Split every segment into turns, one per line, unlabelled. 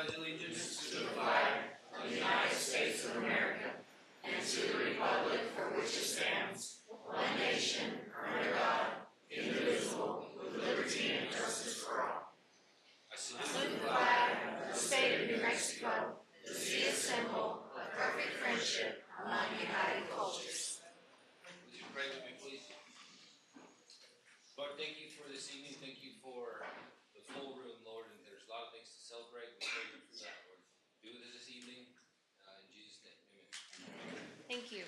pledge allegiance to the flag of the United States of America and to the republic for which it stands, one nation, under God, indivisible, with liberty and justice for all. I salute the flag of the state of New Mexico, to see a symbol of perfect friendship among united cultures. Would you pray with me, please? Lord, thank you for this evening. Thank you for the full room, Lord. And there's a lot of things to celebrate. We pray you for that, Lord. Be with us this evening. In Jesus' name, amen.
Thank you.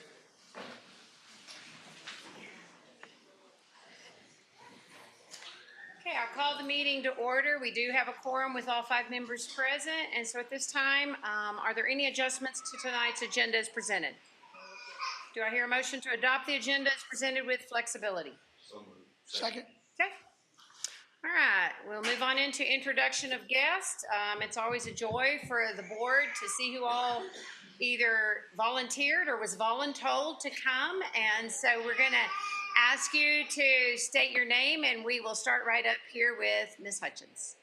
Okay, I'll call the meeting to order. We do have a quorum with all 5 members present. And so at this time, are there any adjustments to tonight's agenda as presented? Do I hear a motion to adopt the agenda as presented with flexibility?
So moved.
Second.
Okay. All right, we'll move on into introduction of guests. It's always a joy for the board to see who all either volunteered or was voluntold to come. And so we're going to ask you to state your name, and we will start right up here with Ms. Hutchins.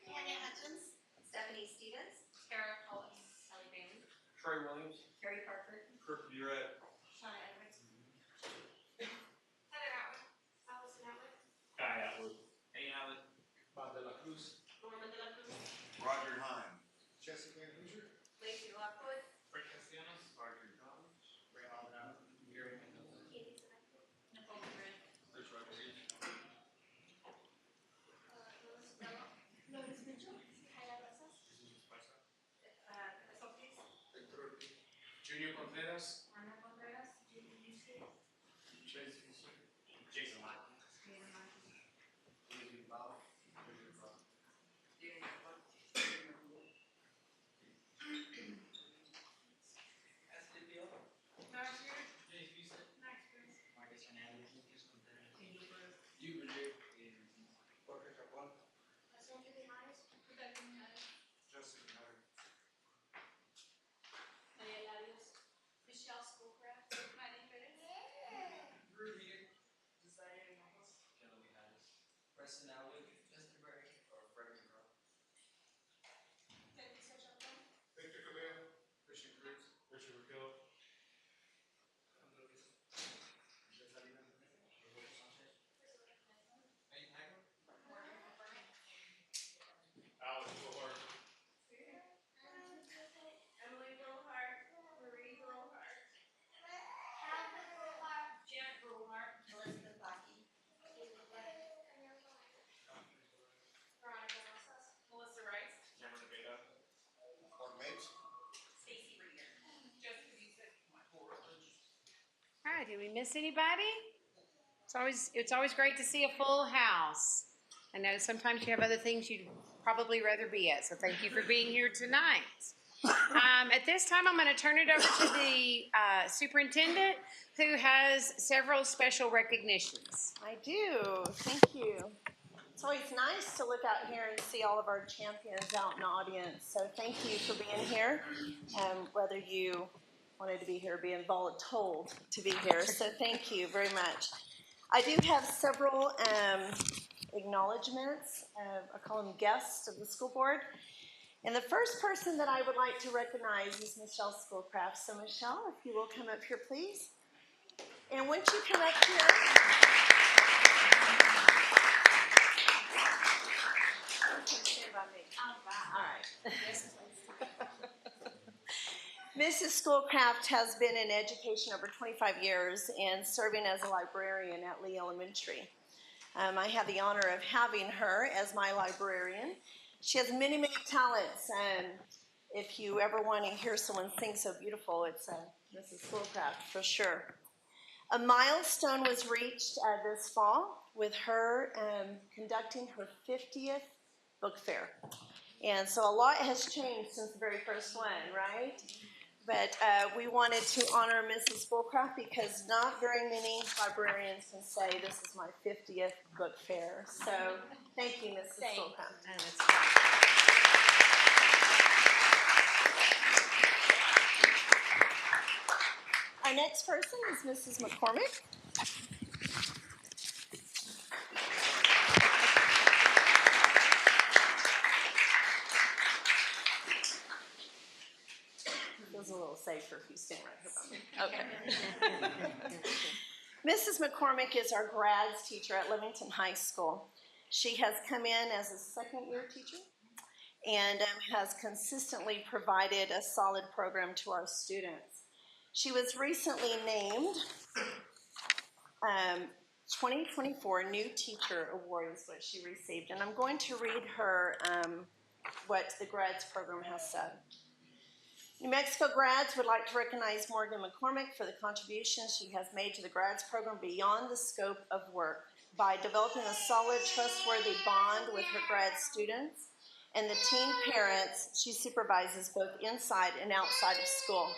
Tanya Hutchins, Stephanie Stevens, Tara Collins, Kelly Bailey,
Trey Williams.
Carrie Parker,
Kirk Burett.
Shauna Edwards,
Heather Atwood, Allison Atwood,
Guy Atwood. Hey, Allen. Bob de la Cruz.
Norman de la Cruz,
Roger Heim.
Jessica Hoosier.
Lacey Lockwood,
Frank Castellanos. Margaret Collins. Ray Maldonado. Gary Mendoza.
Katie Sinatra, Nicole Madrid,
Chris Rodriguez.
Lois Mitchell, Kaya Rosas,
Sophie,
Victor Ortiz. Junior Contreras.
Ana Contreras, Julie Lucy,
Chase Fisher. Jason Lyon. Luis Bilbao.
Darcy,
James Houston.
Max Cruz,
Marcus Hernandez. Lucas Contreras. You, Bridget. Jorge Chapuan.
Sandra Myers, Rebecca Myers,
Justin Hutter.
Maria Larios, Michelle Schoolcraft, Maddie Perez,
Drew Heater. Desire Ramos. Kelly Harris. Preston Atwood. Justin Berry. Or Frederick Rowe.
Leticia Chacon,
Victor Cabello. Christian Cruz. Richard McGill.
Priscilla Hernandez,
AlexLohart.
Emily Brillhart, Marie Brillhart, Catherine Brillhart, Janet Brillhart,
Elizabeth Bakke,
Veronica Rosas, Melissa Rice,
Cameron Veda.
Mark Mapes.
Stacy Reader,
Jessica Busick,
All right, did we miss anybody? It's always great to see a full house. I know sometimes you have other things you'd probably rather be at, so thank you for being here tonight. At this time, I'm going to turn it over to the superintendent, who has several special recognitions.
I do. Thank you. It's always nice to look out here and see all of our champions out in the audience. So thank you for being here, whether you wanted to be here or being voluntold to be here. So thank you very much. I do have several acknowledgments. I call them guests of the school board. And the first person that I would like to recognize is Michelle Schoolcraft. So Michelle, if you will come up here, please. And once you come up here, all right. Mrs. Schoolcraft has been in education over 25 years and serving as a librarian at Lee Elementary. I have the honor of having her as my librarian. She has many, many talents, and if you ever want to hear someone sing so beautiful, it's Mrs. Schoolcraft for sure. A milestone was reached this fall with her conducting her 50th book fair. And so a lot has changed since the very first one, right? But we wanted to honor Mrs. Schoolcraft because not very many librarians can say this is my 50th book fair. So thank you, Mrs. Schoolcraft. Our next person is Mrs. McCormick. safer if you stand right here by me. Okay. Mrs. McCormick is our grads teacher at Livingston High School. She has come in as a second-year teacher and has consistently provided a solid program to our students. She was recently named 2024 New Teacher Award is what she received, and I'm going to read her what the grads program has said. New Mexico grads would like to recognize Morgan McCormick for the contributions she has made to the grads program beyond the scope of work by developing a solid, trustworthy bond with her grad students and the teen parents she supervises both inside and outside of school.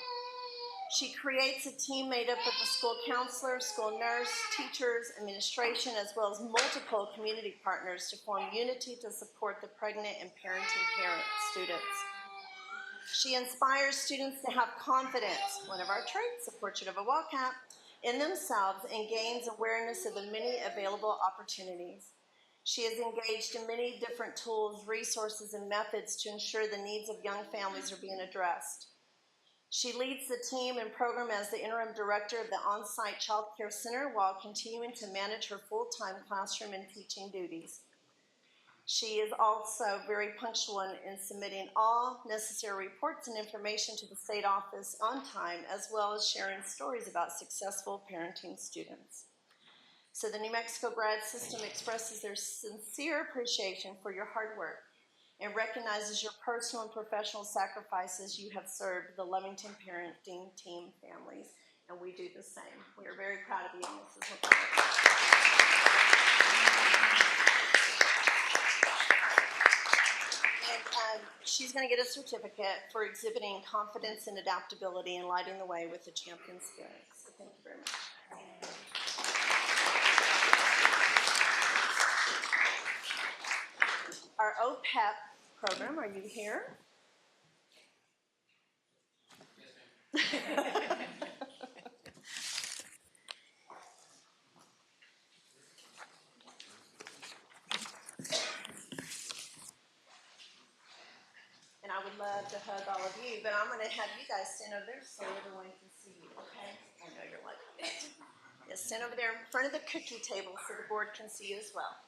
She creates a team made up of the school counselor, school nurse, teachers, administration, as well as multiple community partners to form unity to support the pregnant and parenting students. She inspires students to have confidence, one of our traits, a portrait of a Wildcat, in themselves and gains awareness of the many available opportunities. She is engaged in many different tools, resources, and methods to ensure the needs of young families are being addressed. She leads the team and program as the interim director of the on-site child care center while continuing to manage her full-time classroom and teaching duties. She is also very punctual in submitting all necessary reports and information to the state office on time, as well as sharing stories about successful parenting students. So the New Mexico grad system expresses their sincere appreciation for your hard work and recognizes your personal and professional sacrifices you have served the Lovington parenting team families, and we do the same. We are very proud of you, Mrs. McCormick. And she's going to get a certificate for exhibiting confidence and adaptability and lighting the way with the champion spirit. So thank you very much. Our OPEP program, are you here? And I would love to hug all of you, but I'm going to have you guys stand over there so everyone can see you, okay? I know you're like it. Yes, stand over there in front of the cookie table so the board can see you as well.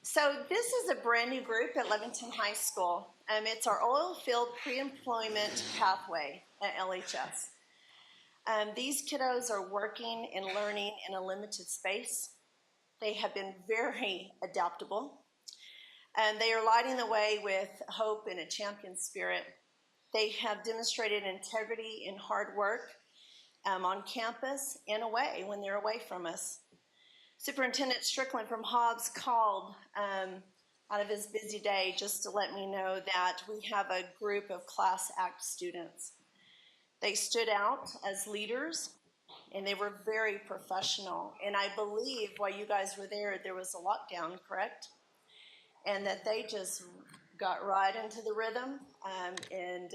So this is a brand new group at Livingston High School. It's our oil field pre-employment pathway at LHS. These kiddos are working and learning in a limited space. They have been very adaptable. And they are lighting the way with hope and a champion spirit. They have demonstrated integrity and hard work on campus and away when they're away from us. Superintendent Strickland from Hobbs called out of his busy day just to let me know that we have a group of Class Act students. They stood out as leaders, and they were very professional. And I believe while you guys were there was a lockdown, correct? And that they just got right into the rhythm, and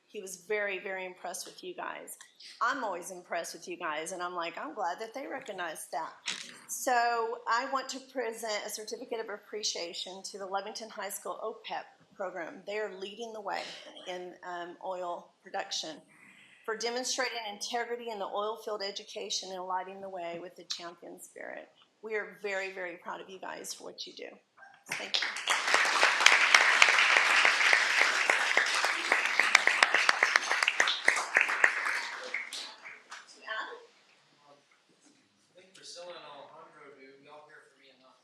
he was very, very impressed with you guys. I'm always impressed with you guys, and I'm like, I'm glad that they recognized that. So I want to present a certificate of appreciation to the Livingston High School OPEP program. They are leading the way in oil production for demonstrating integrity in the oil field education and lighting the way with the champion spirit. We are very, very proud of you guys for what you do. Thank you.
I think Priscilla and Alejandro do. Y'all hear from me enough.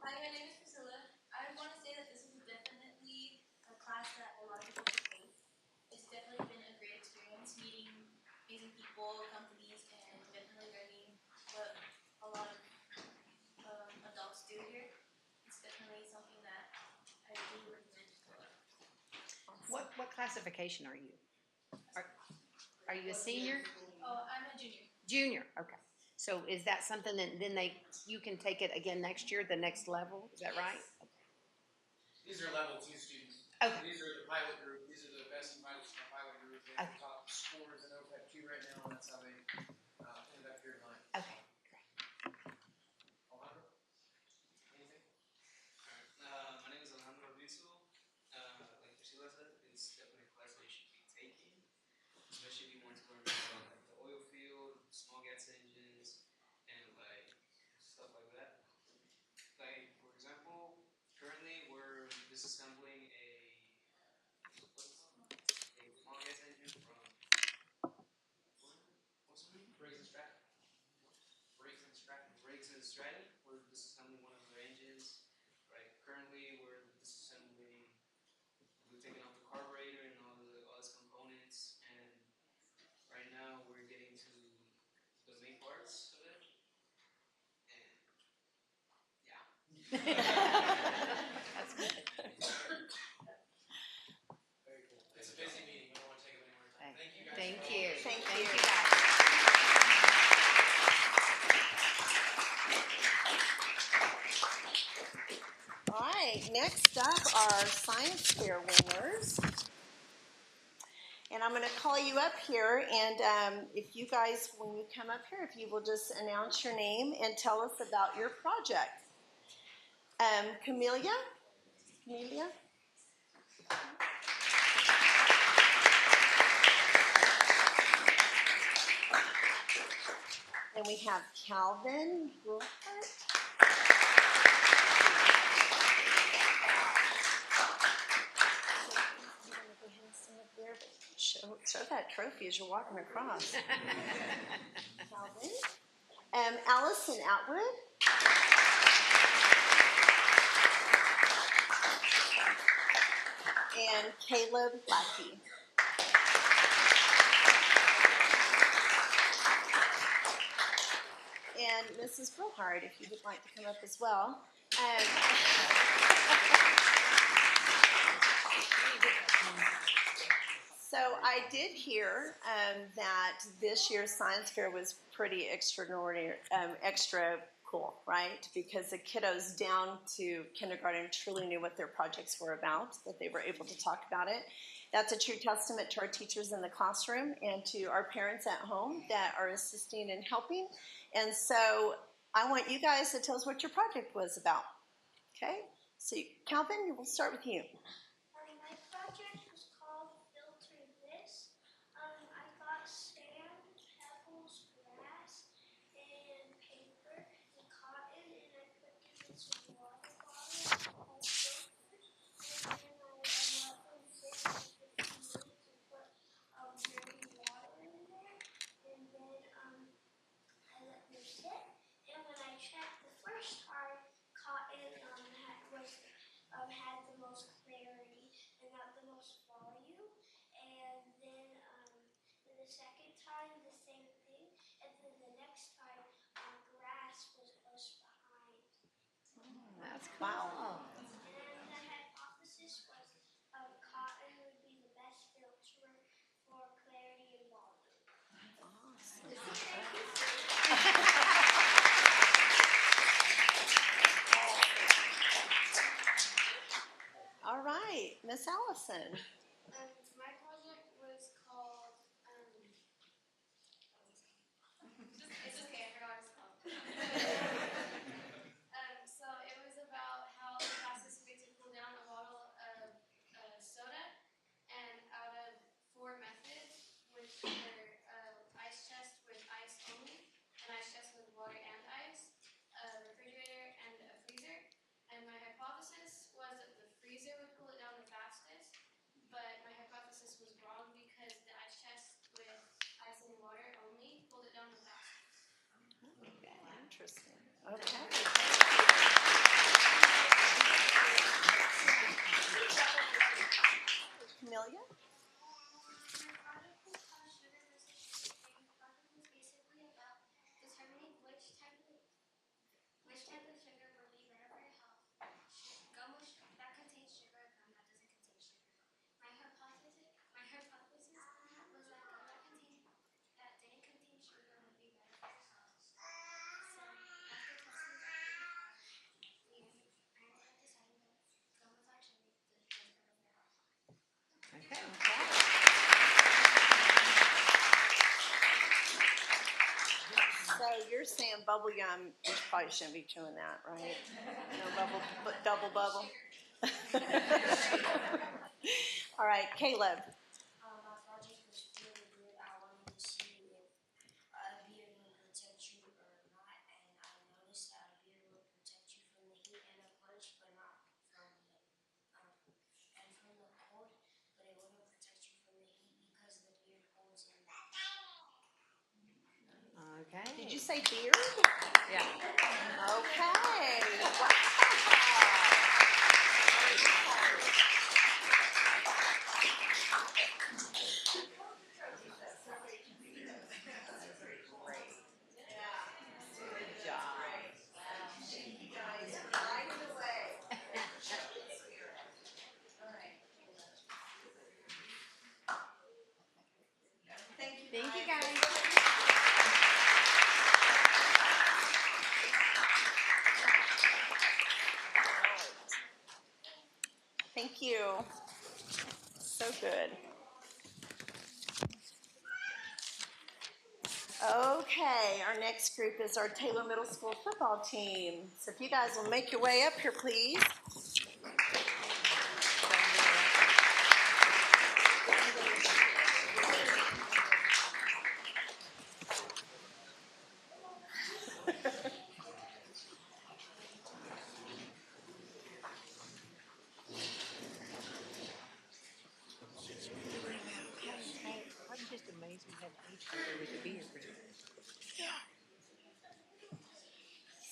Hi, my name is Priscilla. I want to say that this is definitely a class that a lot of people should take. It's definitely been a great experience meeting amazing people, companies, and definitely learning what a lot of adults do here. It's definitely something that I really recommend to go up.
What classification are you? Are you a senior?
Oh, I'm a junior.
Junior, okay. So is that something that then you can take it again next year, the next level? Is that right?
These are level 2 students.
Okay.
These are the pilot group. These are the best pilots in the pilot group. They have
Okay.
top scores in OPEP 2 right now, and that's how they ended up here tonight.
Okay.
disassembling one of our engines. Right. Currently, we're disassembling. We're taking off the carburetor and all its components, and right now we're getting to the main parts of it. And yeah.
That's good.
Very cool. It's a busy meeting. We don't want to take up any more time. Thank you guys.
Thank
for all
you.
this.
Thank
Thank
you.
you, guys.
All right, next up are science fair winners. And I'm going to call you up here, and if you guys, when you come up here, if you will just announce your name and tell us about your project. Camelia? Camelia? And we have Calvin Wilford. Show that trophy as you're walking across. Calvin. Allison Atwood. And Caleb Lackey. And Mrs. Brillhard, if you would like to come up as well. So I did hear that this year's science fair was pretty extraordinary, extra cool, right? Because the kiddos down to kindergarten truly knew what their projects were about, that they were able to talk about it. That's a true testament to our teachers in the classroom and to our parents at home that are assisting and helping. And so I want you guys to tell us what your project was about. Okay? So Calvin, we'll start with you.
My project was called Filter This. I got sand, pebbles, grass, and paper and cotton, and I put them in some water bottles as filters. And then I let them sit for 15 minutes and put dirty water in there. And then I let them sit. And when I checked the first time, cotton had the most clarity and not the most volume. And then the second time, the same thing. And then the next time, grass was close behind.
That's cool. Wow.
And the hypothesis was cotton would be the best filter for clarity and volume.
All right, Miss Allison.
My project was called, it's okay, I forgot what it's called. So it was about how the fastest way to cool down a bottle of soda, and out of 4 methods, which were ice chest with ice only, an ice chest with water and ice, a refrigerator, and a freezer. And my hypothesis was that the freezer would cool it down the fastest, but my hypothesis was wrong because the ice chest with ice and water only cooled it down the fastest.
Okay, interesting. Okay. Camelia?
My project was called Sugar versus Sugar Cane. The project was basically about determining which type of sugar would be better for your health. Gum that contains sugar, gum that doesn't contain sugar. My hypothesis was that gum that didn't contain sugar would be better for your health. So after testing that really hard, I ended up deciding that gum without sugar was better for your health.
Okay.
So you're saying bubble gum, you probably shouldn't be chewing that, right? No double bubble. All right, Caleb.
My project was really good. I wanted to see if a beard would protect you or not, and I noticed that a beard would protect you from the heat and a punch, but not from the and from the cold. But it wouldn't protect you from the heat because the beard holds in that.
Okay.
Did you say beard?
Yeah.
Okay. Wow.
Good job. Thank you, guys.
Thank you. So good. Okay, our next group is our Taylor Middle School football team. So if you guys will make your way up here, please.
I'm just amazed we have an age group with a beard.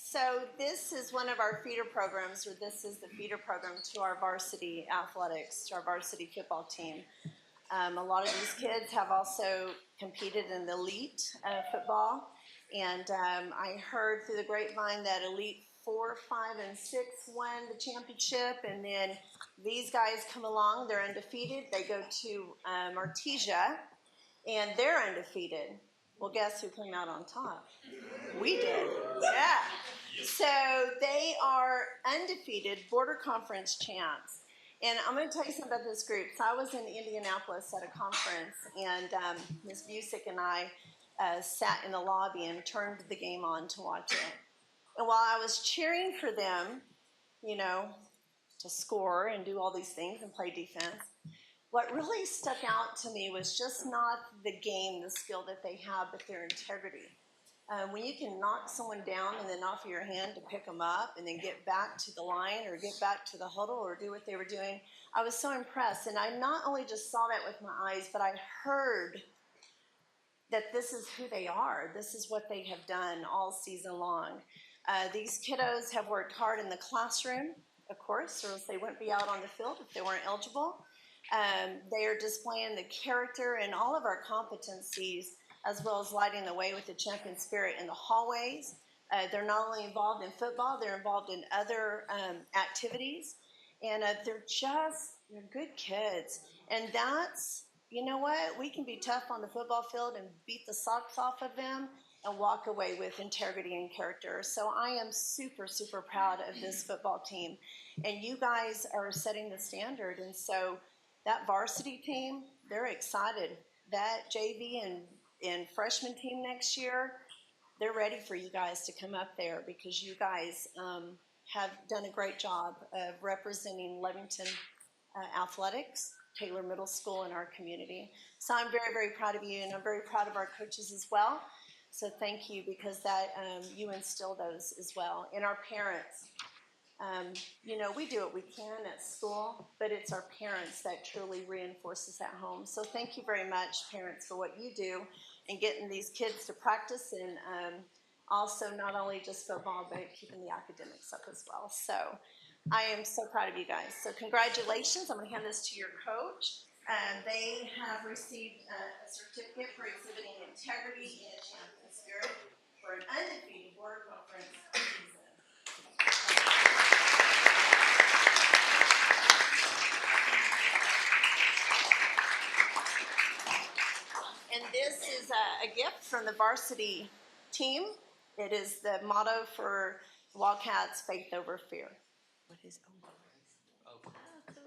So this is one of our feeder programs, or this is the feeder program to our varsity athletics, to our varsity football team. A lot of these kids have also competed in the elite football, and I heard through the grapevine that elite 4, 5, and 6 won the championship, and then these guys come along, they're undefeated. They go to Artesia, and they're undefeated. Well, guess who came out on top? We did, yeah. So they are undefeated border conference champs. And I'm going to tell you something about this group. So I was in Indianapolis at a conference, and Ms. Busick and I sat in the lobby and turned the game on to watch it. And while I was cheering for them, you know, to score and do all these things and play defense, what really stuck out to me was just not the game, the skill that they have, but their integrity. When you can knock someone down and then offer your hand to pick them up and then get back to the line or get back to the huddle or do what they were doing, I was so impressed. And I not only just saw that with my eyes, but I heard that this is who they are. This is what they have done all season long. These kiddos have worked hard in the classroom, of course, or else they wouldn't be out on the field if they weren't eligible. They are displaying the character and all of our competencies, as well as lighting the way with the champion spirit in the hallways. They're not only involved in football, they're involved in other activities. And they're good kids. And that's, you know what, we can be tough on the football field and beat the socks off of them and walk away with integrity and character. So I am super, super proud of this football team. And you guys are setting the standard. And so that varsity team, they're excited. That JV and freshman team next year, they're ready for you guys to come up there because you guys have done a great job of representing Levington athletics, Taylor Middle School, in our community. So I'm very, very proud of you, and I'm very proud of our coaches as well. So thank you, because that you instill those as well. And our parents, you know, we do what we can at school, but it's our parents that truly reinforces at home. So thank you very much, parents, for what you do and getting these kids to practice, and also not only just football, but keeping the academics up as well. So I am so proud of you guys. So congratulations. I'm going to hand this to your coach. They have received a certificate for exhibiting integrity and champion spirit for an undefeated border conference season. And this is a gift from the varsity team. It is the motto for Wildcats, faith over fear.
What is over? Oh, cool.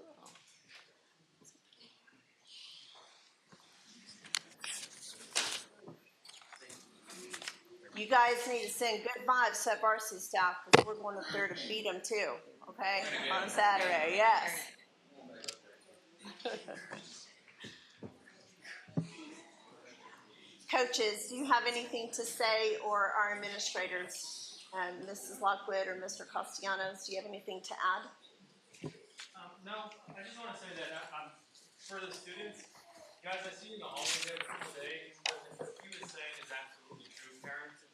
You guys need to send good vibes to that varsity staff, because we're going up there to beat them too, okay? On Saturday, yes. Coaches, do you have anything to say, or our administrators, Mrs. Lockwood or Mr. Castellanos, do you have anything to add?
No, I just want to say that for the students, guys, I see you in the hallways every single day. What he was saying is absolutely true. Parents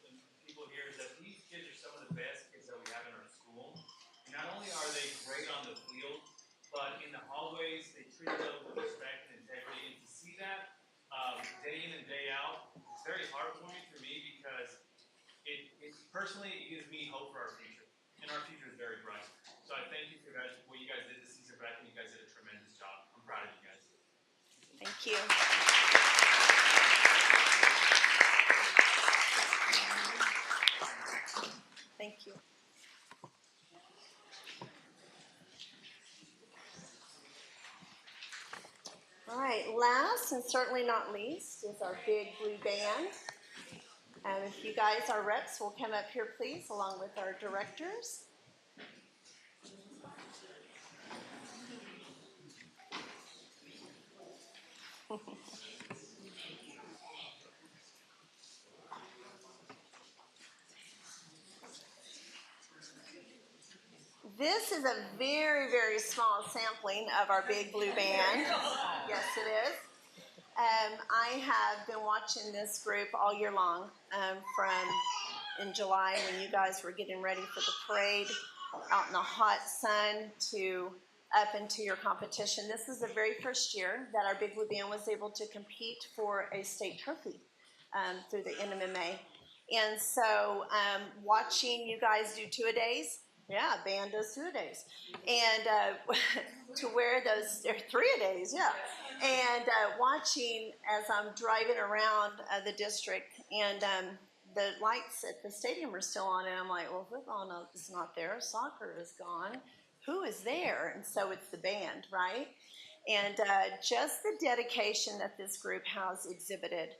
day in and day out, it's very heartwarming for me because it personally gives me hope for our future. And our future is very bright. So I thank you for guys, what you guys did this season, but I think you guys did a tremendous job. I'm proud of you guys.
Thank you. Thank you. All right, last and certainly not least is our big blue band. If you guys, our reps, will come up here, please, along with our directors. This is a very, very small sampling of our big blue band. Yes, it is. I have been watching this group all year long, from in July when you guys were getting ready for the parade, out in the hot sun to up into your competition. This is the very first year that our Big Blue Band was able to compete for a state trophy through the NMMA. And so watching you guys do two-a-days, yeah, band does two-a-days. And to wear those, or three-a-days, yeah. And watching as I'm driving around the district, and the lights at the stadium are still on, and I'm like, well, football is not there, soccer is gone. Who is there? And so it's the band, right? And just the dedication that this group has exhibited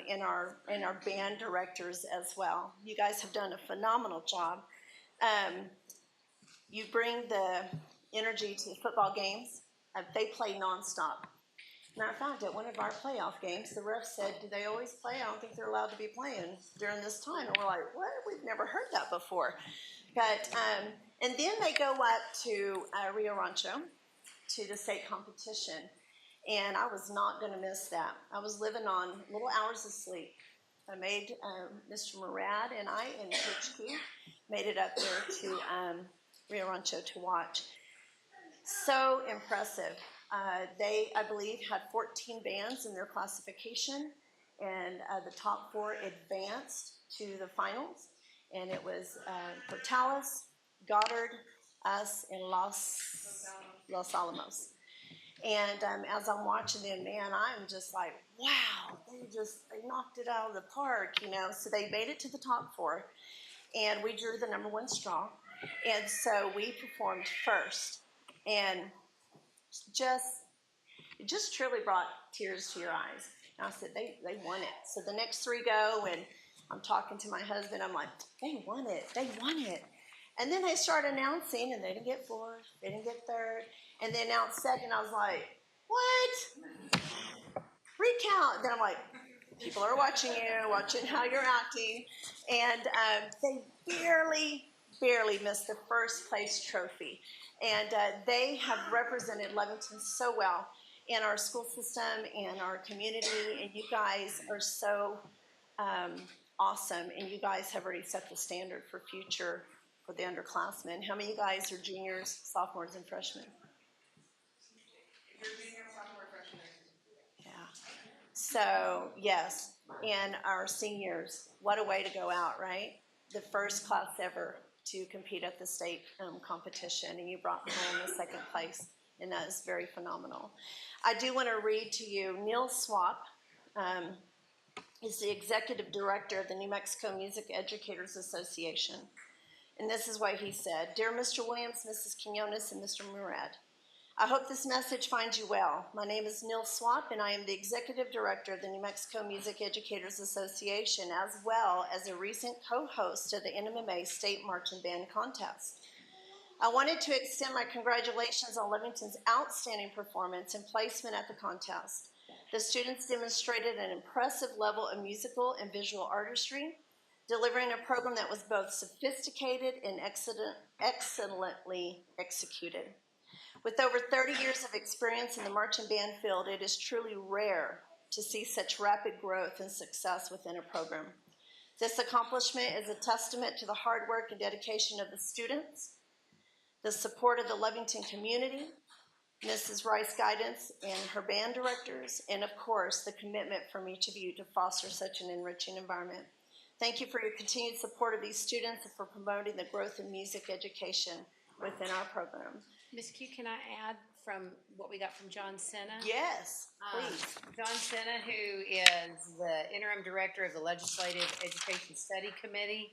in our band directors as well. You guys have done a phenomenal job. You bring the energy to football games. They play nonstop. Matter of fact, at one of our playoff games, the ref said, do they always play? I don't think they're allowed to be playing during this time. And we're like, what? We've never heard that before. But, and then they go up to Rio Rancho to the state competition. And I was not going to miss that. I was living on little hours of sleep. I made Mr. Murad and I and Coach Q made it up there to Rio Rancho to watch. So impressive. They, I believe, had 14 bands in their classification, and the top 4 advanced to the finals. And it was Portales, Goddard, us, and Los Alamos. And as I'm watching them, man, I'm just like, wow, they knocked it out of the park, you know. So they made it to the top 4, and we drew the number 1 straw. And so we performed first, and it just truly brought tears to your eyes. And I said, they won it. So the next 3 go, and I'm talking to my husband. I'm like, they won it. And then they start announcing, and they didn't get 4th, they didn't get 3rd, and they announced 2nd. I was like, what? Recount. Then I'm like, people are watching you, watching how you're acting. And they barely missed the first place trophy. And they have represented Lovington so well in our school system and our community. And you guys are so awesome. And you guys have already set the standard for future for the underclassmen. How many of you guys are juniors, sophomores, and freshmen? Yeah. So, yes. And our seniors, what a way to go out, right? The first class ever to compete at the state competition, and you brought home the 2nd place, and that is very phenomenal. I do want to read to you, Neil Swap is the executive director of the New Mexico Music Educators Association, and this is what he said. Dear Mr. Williams, Mrs. Quinones, and Mr. Murad, I hope this message finds you well. My name is Neil Swap, and I am the Executive Director of the New Mexico Music Educators Association, as well as a recent co-host of the NMMA State Marching Band Contest. I wanted to extend my congratulations on Lovington's outstanding performance and placement at the contest. The students demonstrated an impressive level of musical and visual artistry, delivering a program that was both sophisticated and excellently executed. With over 30 years of experience in the marching band field, it is truly rare to see such rapid growth and success within a program. This accomplishment is a testament to the hard work and dedication of the students, the support of the Lovington community, Mrs. Rice guidance and her band directors, and of course, the commitment from each of you to foster such an enriching environment. Thank you for your continued support of these students and for promoting the growth in music education within our program.
Ms. Q, can I add from what we got from John Senna?
Yes, please.
John Senna, who is the interim director of the Legislative Education Study Committee,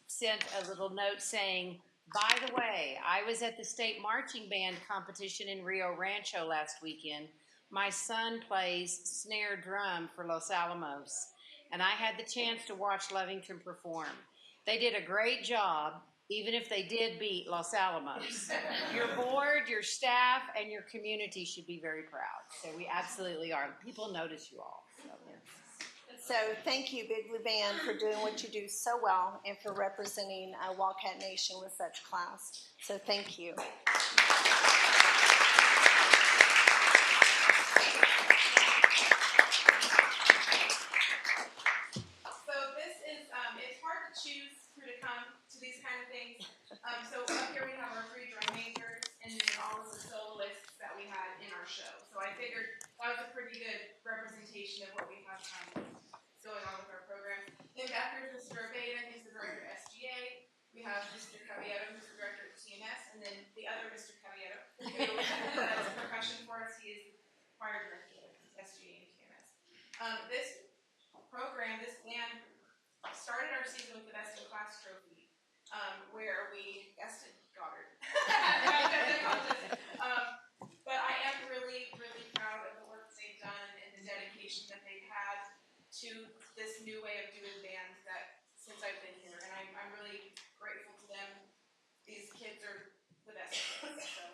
sent a little note saying, by the way, I was at the state marching band competition in Rio Rancho last weekend. My son plays snare drum for Los Alamos, and I had the chance to watch Lovington perform. They did a great job, even if they did beat Los Alamos. Your board, your staff, and your community should be very proud. So we absolutely are. People notice you all.
So thank you, Big Blue Band, for doing what you do so well and for representing Wildcat Nation with such class. So thank you.
So this is, it's hard to choose who to come to these kind of things. So up here we have our 3 drum majors and then all of the soloists that we had in our show. So I figured that was a pretty good representation of what we have going on with our program. Then back here is Mr. Obeda, he's the director of SGA. We have Mr. Caballero, who's the director of TMS, and then the other Mr. Caballero, who does percussion for us. He is the choir director of SGA and TMS. This program, this band, started our season with the Best in Class trophy, where we bested Goddard. But I am really, really proud of the work that they've done and the dedication that they've had to this new way of doing band that since I've been here, and I'm really grateful to them. These kids are the best kids. So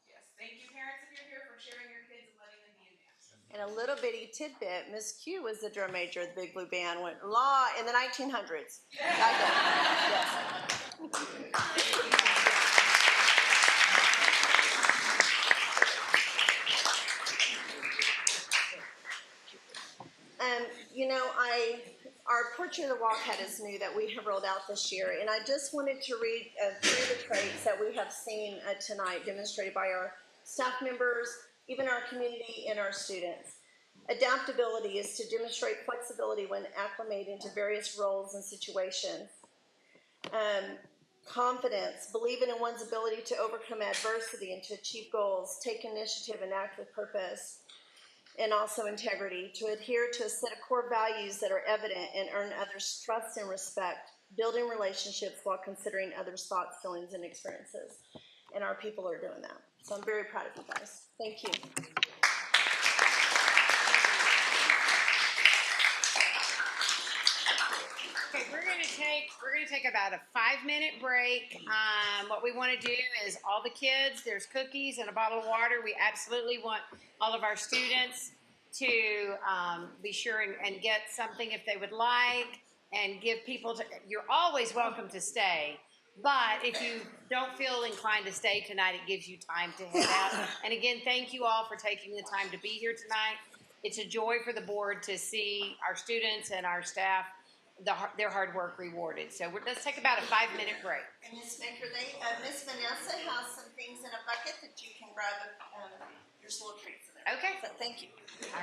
yes, thank you parents if you're here for sharing your kids and letting them be in band.
And a little bitty tidbit, Miss Q was the drum major of the Big Blue Band in the 1900s. Yes. You know, our Portrait of the Wildcat is new that we have rolled out this year, and I just wanted to read through the traits that we have seen tonight demonstrated by our staff members, even our community and our students. Adaptability is to demonstrate flexibility when acclimated to various roles and situations. Confidence, believing in one's ability to overcome adversity and to achieve goals, take initiative and act with purpose. And also integrity, to adhere to a set of core values that are evident and earn others' trust and respect, building relationships while considering others' thoughts, feelings, and experiences. And our people are doing that. So I'm very proud of you guys. Thank you.
Okay, we're gonna take about a 5-minute break. What we want to do is all the kids, there's cookies and a bottle of water. We absolutely want all of our students to be sure and get something if they would like, and give people you're always welcome to stay. But if you don't feel inclined to stay tonight, it gives you time to head out. And again, thank you all for taking the time to be here tonight. It's a joy for the board to see our students and our staff, their hard work rewarded. So let's take about a 5-minute break.
And Ms. Maker, Miss Vanessa has some things in a bucket that you can grab. There's little treats in there.
Okay.
So thank you.
All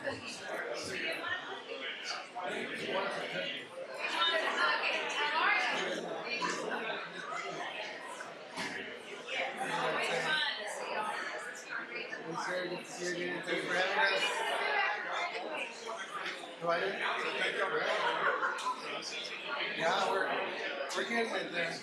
Thank you.
Yeah, we're getting it there.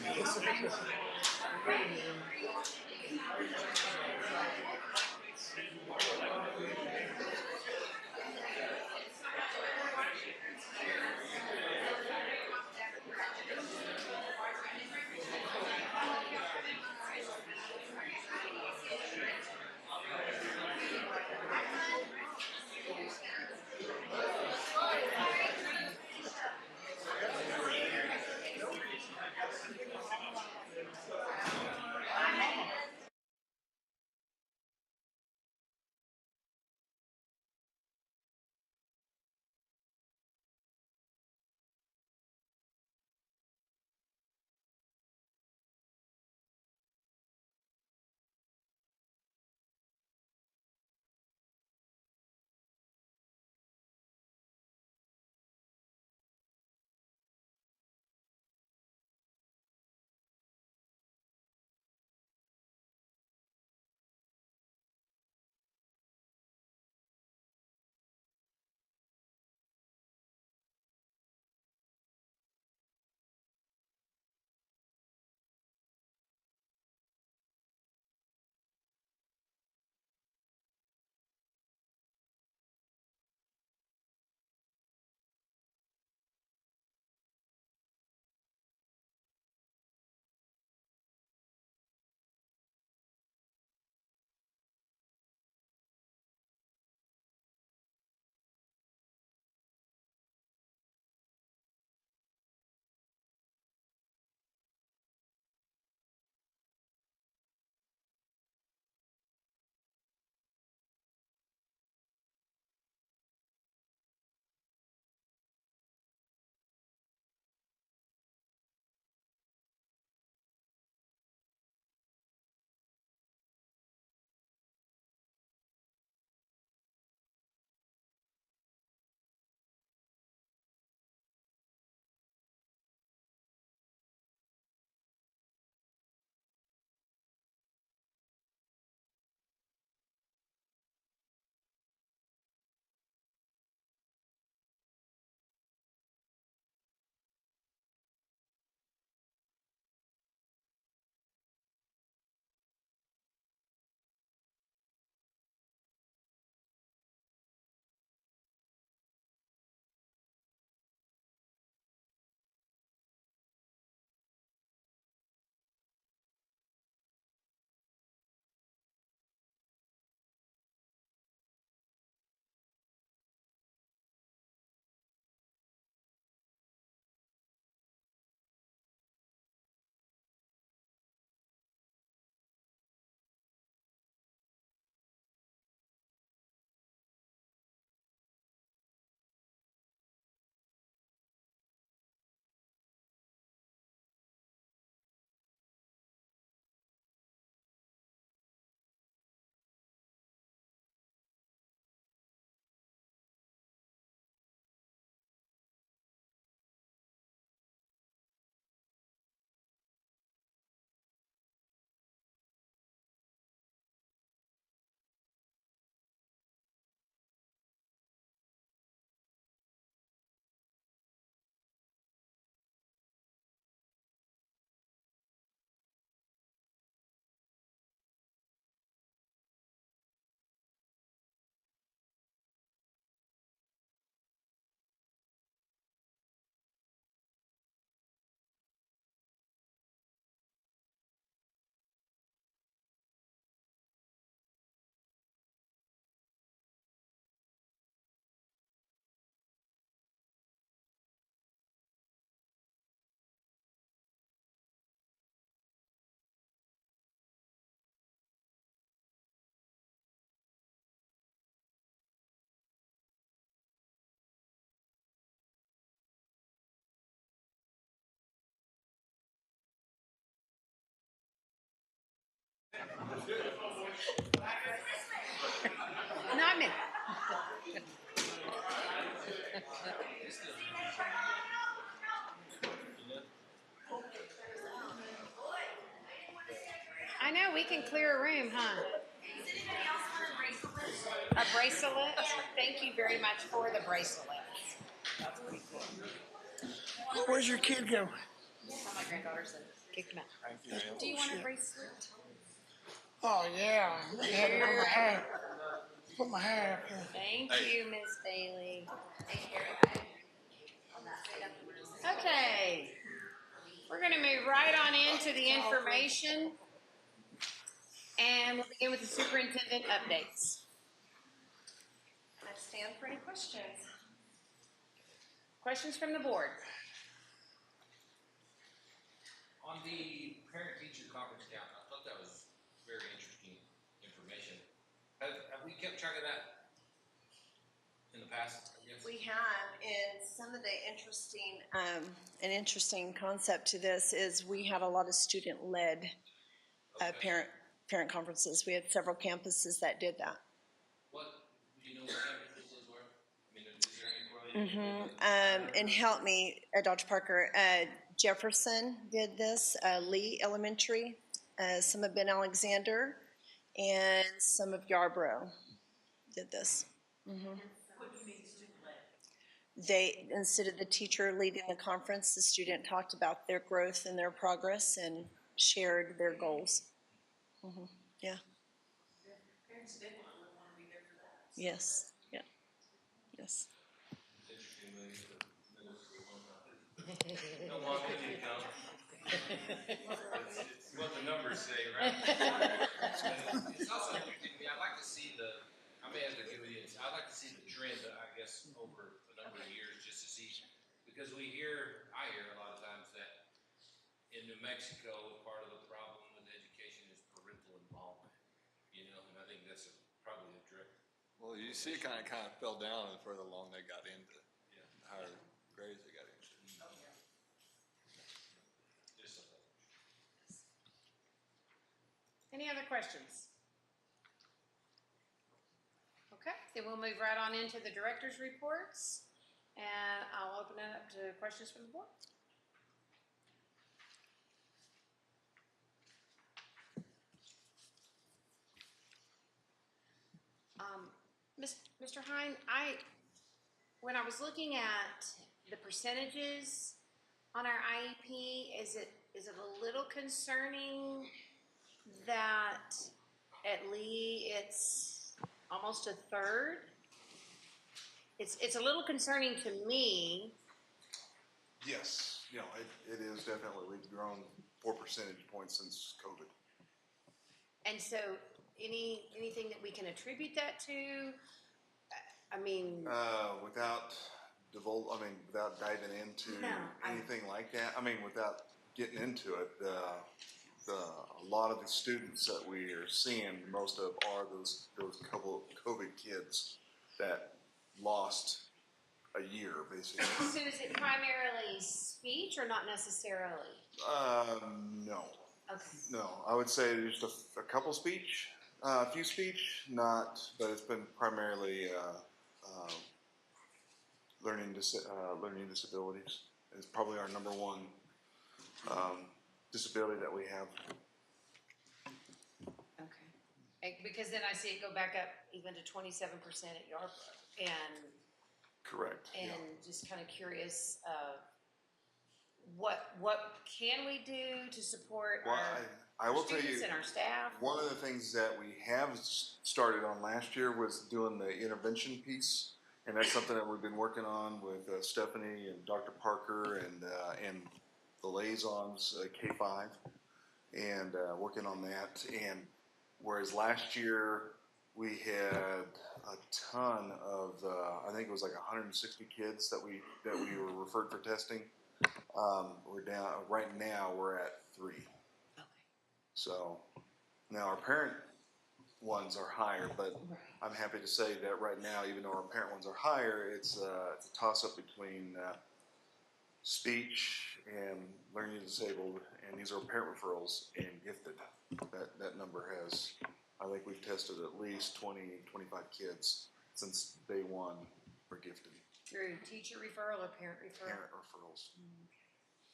No, I'm in. I know, we can clear a room, huh? A bracelet? Thank you very much for the bracelet. That's pretty cool.
Where's your kid go?
My granddaughter said, kick him out.
Thank you, man.
Do you want a bracelet?
Oh, yeah. I had to put my hat. Put my hat up here.
Thank you, Miss Bailey. Okay, we're gonna move right on into the information. And we'll begin with the superintendent updates.
I stand for any questions.
Questions from the board?
On the parent-teacher conference count, I thought that was very interesting information. Have we kept track of that in the past? I guess?
We have, and some of the an interesting concept to this is we had a lot of student-led parent conferences. We had several campuses that did that.
What, do you know what campuses those were? I mean, is there any correlation?
And help me, Dr. Parker, Jefferson did this, Lee Elementary, some of Ben Alexander, and some of Yarborough did this.
What do you mean student-led?
They, instead of the teacher leading the conference, the student talked about their growth and their progress and shared their goals. Yeah.
Parents definitely would want to be there for that.
Yes. Yeah. Yes.
No, Mom, we didn't come. It's what the numbers say, right? It's also interesting to me. I'd like to see I may have to give you this, I'd like to see the trend, I guess, over a number of years, just to see, because I hear a lot of times that in New Mexico, part of the problem with education is parental involvement, and I think that's probably a direct.
Well, you see it kind of fell down the further along they got into higher grades they got into.
Any other questions? Okay, then we'll move right on into the director's reports, and I'll open it up to questions from the board. Mr. Hine, when I was looking at the percentages on our IEP, is it a little concerning that at Lee it's almost a third? It's a little concerning to me.
Yes, it is definitely, we've grown 4 percentage points since COVID.
And so anything that we can attribute that to? I mean,
without diving into anything like that, without getting into it, a lot of the students that we are seeing, most of are those couple COVID kids that lost a year, basically.
So is it primarily speech or not necessarily?
No.
Okay.
No, I would say just a couple speech, a few speech, but it's been primarily learning disabilities. It's probably our number one disability that we have.
Okay. Because then I see it go back up even to 27% at Yarborough, and
correct.
And just kind of curious, what can we do to support
I will
students
tell you,
and our staff?
One of the things that we have started on last year was doing the intervention piece, and that's something that we've been working on with Stephanie and Dr. Parker and the liaisons, K5, and working on that. And whereas last year we had a ton of, I think it was like 160 kids that we were referred for testing. We're down right now. We're at 3. So now our parent ones are higher, but I'm happy to say that right now, even though our parent ones are higher, it's a toss-up between speech and learning disabled, and these are parent referrals, and gifted. That number has, I think we've tested at least 20, 25 kids since day one for gifted.
Through teacher referral or parent referral?
Parent referrals.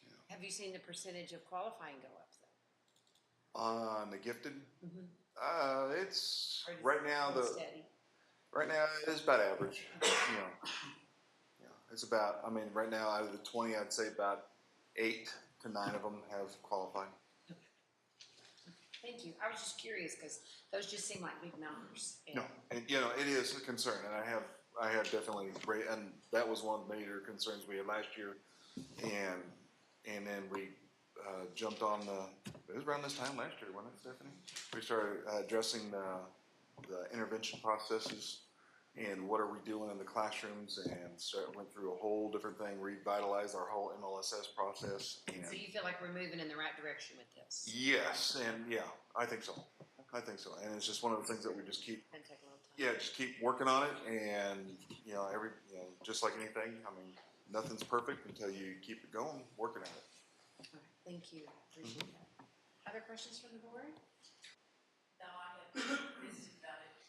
Yeah. Have you seen the percentage of qualifying go up?
On the gifted, it's right now
steady.
Right now it is about average. it's about, I mean, right now out of the 20, I'd say about 8 to 9 of them have qualified.
Thank you. I was just curious because those just seem like big numbers.
No, and you know, it is a concern, and I have definitely, and that was one of the major concerns we had last year, and then we jumped on it was around this time last year, wasn't it, Stephanie? We started addressing the intervention processes and what are we doing in the classrooms, and went through a whole different thing, revitalized our whole MLSS process. And
so you feel like we're moving in the right direction with this?
yes, and yeah, I think so. I think so, and it's just one of the things that we just keep.
Take a little time.
Yeah, just keep working on it, and you know, just like anything, I mean, nothing's perfect until you keep it going, working at it.
All right, thank you. Appreciate that. Other questions from the board?
No, I have visited about it with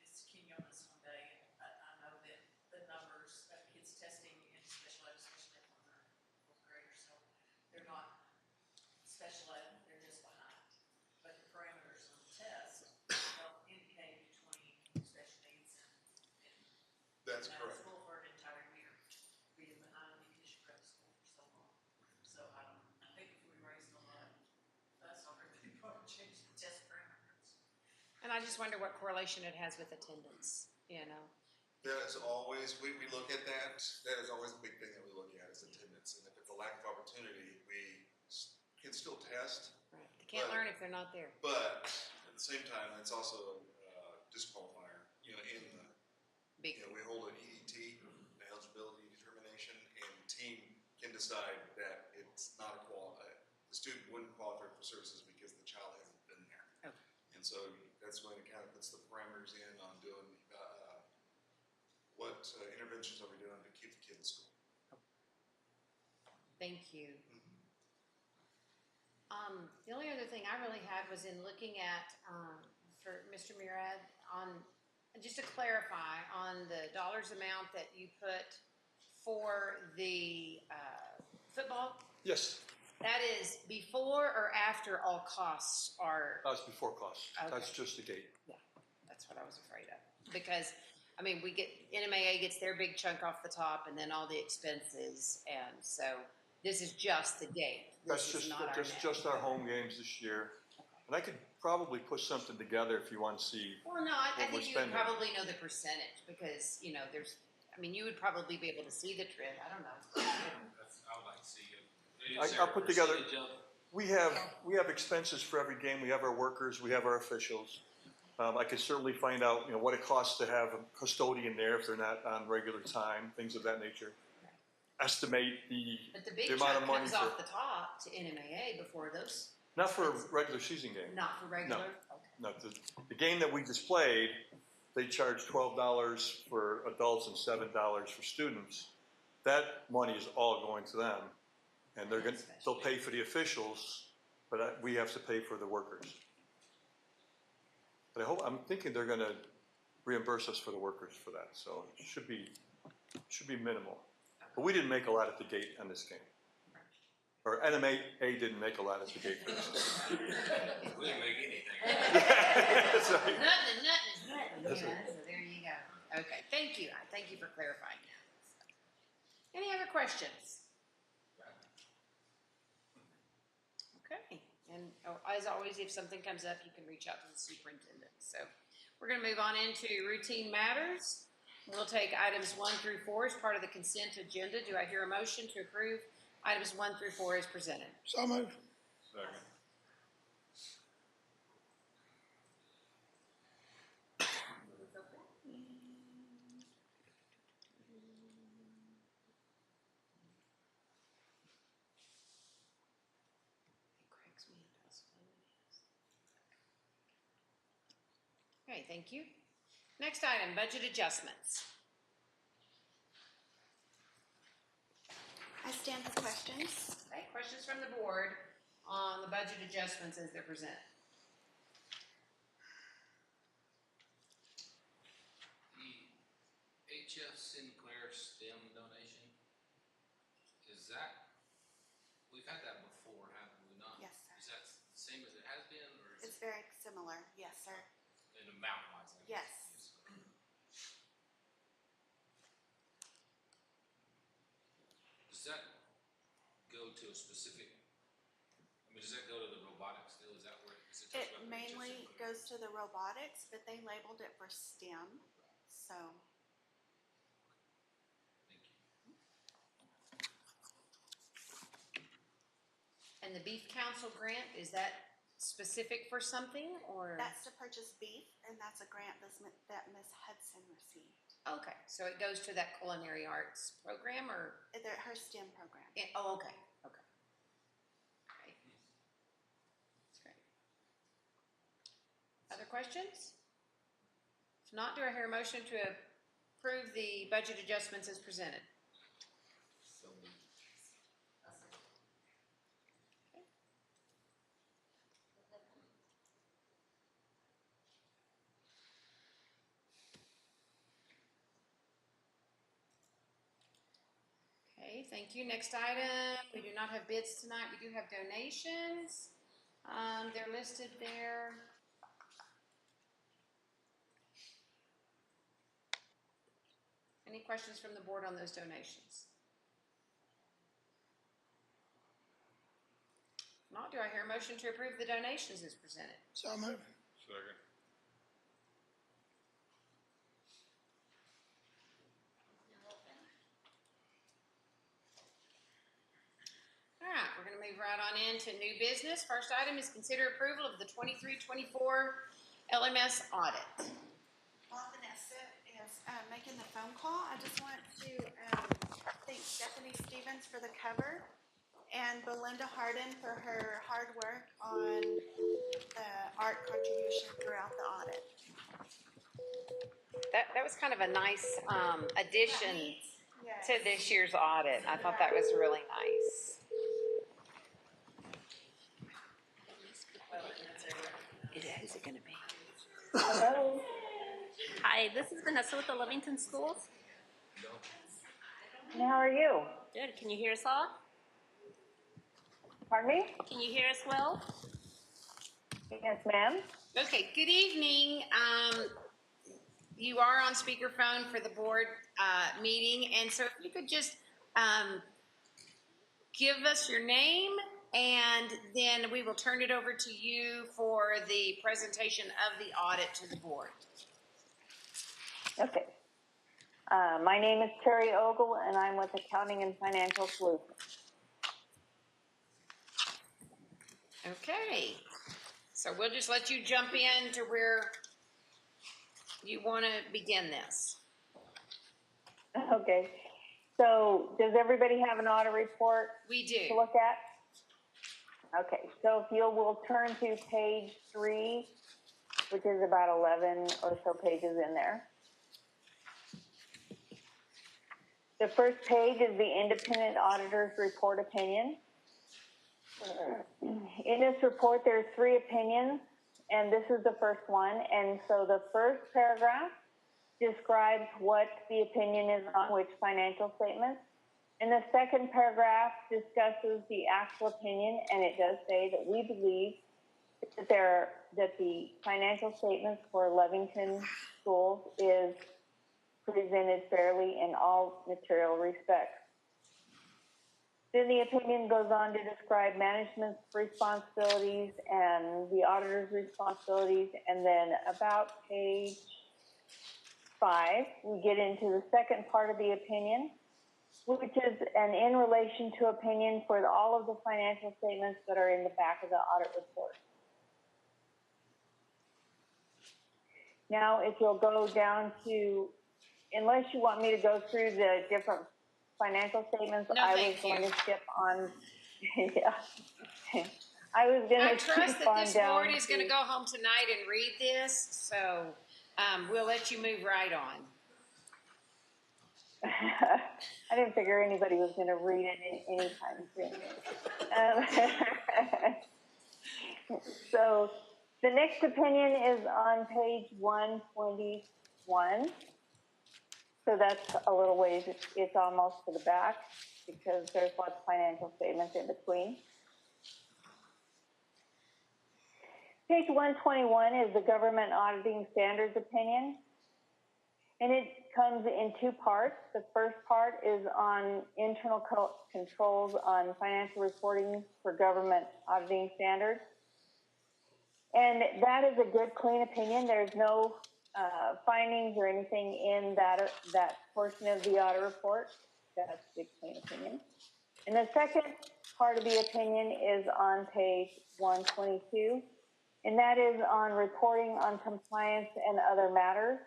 Ms. King on this one day, and I know that the numbers of kids testing in special ed, especially for the fourth graders, so they're not special ed, they're just behind. But the parameters on the test don't indicate between special needs and
That's
middle
correct.
school for an entire year, being behind because you grad school for so long. So I think if we raised a lot, that's already probably changed the test parameters.
And I just wonder what correlation it has with attendance, you know?
That is always, we look at that. That is always the big thing that we look at is attendance. And if it's a lack of opportunity, we can still test.
Right. They can't learn if they're not there.
But at the same time, it's also a disqualifier. You know, we hold an EDT, an eligibility determination, and the team can decide that it's not the student wouldn't qualify for services because the child hasn't been there.
Okay.
And so that's when it kind of puts the parameters in on doing what interventions are we doing to keep the kid in school.
Thank you. The only other thing I really had was in looking at, for Mr. Murad, on, just to clarify, on the dollars amount that you put for the football,
Yes,
that is before or after all costs are,
that's before cost.
Okay.
That's just the gate.
yeah, that's what I was afraid of. Because, I mean, NMAA gets their big chunk off the top and then all the expenses, and so this is just the gate.
That's just our home games this year. And I could probably put something together if you want to see.
Well, no, I
what we're
think you would
spending.
probably know the percentage because, you know, you would probably be able to see the trend. I don't know.
I would like to see it.
I'll put together. We have expenses for every game. We have our workers. We have our officials. I could certainly find out, you know, what it costs to have a custodian there if they're not on regular time, things of that nature. Estimate
But the big
the amount
chunk
of money
comes off the top to NMAA before those.
not for a regular season game.
Not for regular.
No, the game that we just played, they charge $12 for adults and $7 for students. That money is all going to them, and they'll pay for the officials, but we have to pay for the workers. But I'm thinking they're going to reimburse us for the workers for that, so it should be minimal. But we didn't make a lot at the gate on this game. Or NMAA didn't make a lot at the gate for this game.
We didn't make anything.
That's right.
Nothing is nothing.
That's
Yeah,
right.
so there you go. Okay, thank you. Thank you for clarifying that. Any other questions? Okay, and as always, if something comes up, you can reach out to the superintendent. So we're going to move on into routine matters. We'll take items 1 through 4 as part of the consent agenda. Do I hear a motion to approve items 1 through 4 as presented?
So moved.
Second.
Okay, thank you. Next item, budget adjustments.
I stand for questions.
Okay, questions from the board on the budget adjustments as they're presented.
The HF Sinclair STEM donation, is that, we've had that before, haven't we not?
Yes, sir.
Is that the same as it has been, or is
It's very similar. Yes, sir.
it in amount wise?
Yes.
to a specific, I mean, does that go to the robotics still? Is that where, is it?
It mainly goes to the robotics, but they labeled it for STEM, so.
And the Beef Council grant, is that specific for something, or?
That's to purchase beef, and that's a grant that Miss Hudson received.
Okay, so it goes to that culinary arts program, or?
Her STEM program.
Oh, okay, okay. Great. That's great. Other questions? If not, do I hear a motion to approve the budget adjustments as presented?
So moved.
Okay, thank you. Next item, we do not have bids tonight. We do have donations. They're listed there. Any questions from the board on those donations? If not, do I hear a motion to approve the donations as presented?
So moved.
Second.
All right, we're going to move right on into new business. First item is consider approval of the 23-24 LMS audit.
While Vanessa is making the phone call, I just want to thank Stephanie Stevens for the cover and Belinda Harden for her hard work on the art contribution throughout the audit.
That was kind of a nice addition
Yes.
to this year's audit. I thought that was really nice. Who's it going to be?
Hello. Hi, this is Vanessa with the Lovington Schools.
How are you?
Good. Can you hear us all?
Pardon me?
Can you hear us well?
Yes, ma'am.
Okay, good evening. You are on speakerphone for the board meeting, and so if you could just give us your name, and then we will turn it over to you for the presentation of the audit to the board.
Okay. My name is Terry Ogle, and I'm with Accounting and Financial Solutions.
Okay, so we'll just let you jump in to where you want to begin this.
Okay. So does everybody have an audit report
We do.
to look at? Okay. So if you will turn to page 3, which is about 11 or so pages in there. The first page is the independent auditor's report opinion. In this report, there's 3 opinions, and this is the first one. And so the first paragraph describes what the opinion is on which financial statements. And the second paragraph discusses the actual opinion, and it does say that we believe that the financial statements for Lovington Schools is presented fairly in all material respects. Then the opinion goes on to describe management's responsibilities and the auditor's responsibilities, and then about page 5, we get into the second part of the opinion, which is an in relation to opinion for all of the financial statements that are in the back of the audit report. Now, if you'll go down to, unless you want me to go through the different financial statements,
no,
I was going to skip on. Yeah. I was going to skip on down.
I trust that this board is going to go home tonight and read this, so we'll let you move right on.
I didn't figure anybody was going to read it anytime soon. So the next opinion is on page 121. So that's a little ways, it's almost to the back because there's lots of financial statements in between. Page 121 is the government auditing standards opinion. And it comes in two parts. The first part is on internal controls on financial reporting for government auditing standards. And that is a good, clean opinion. There's no findings or anything in that portion of the audit report. That's a good, clean opinion. And the second part of the opinion is on page 122, and that is on reporting on compliance and other matters.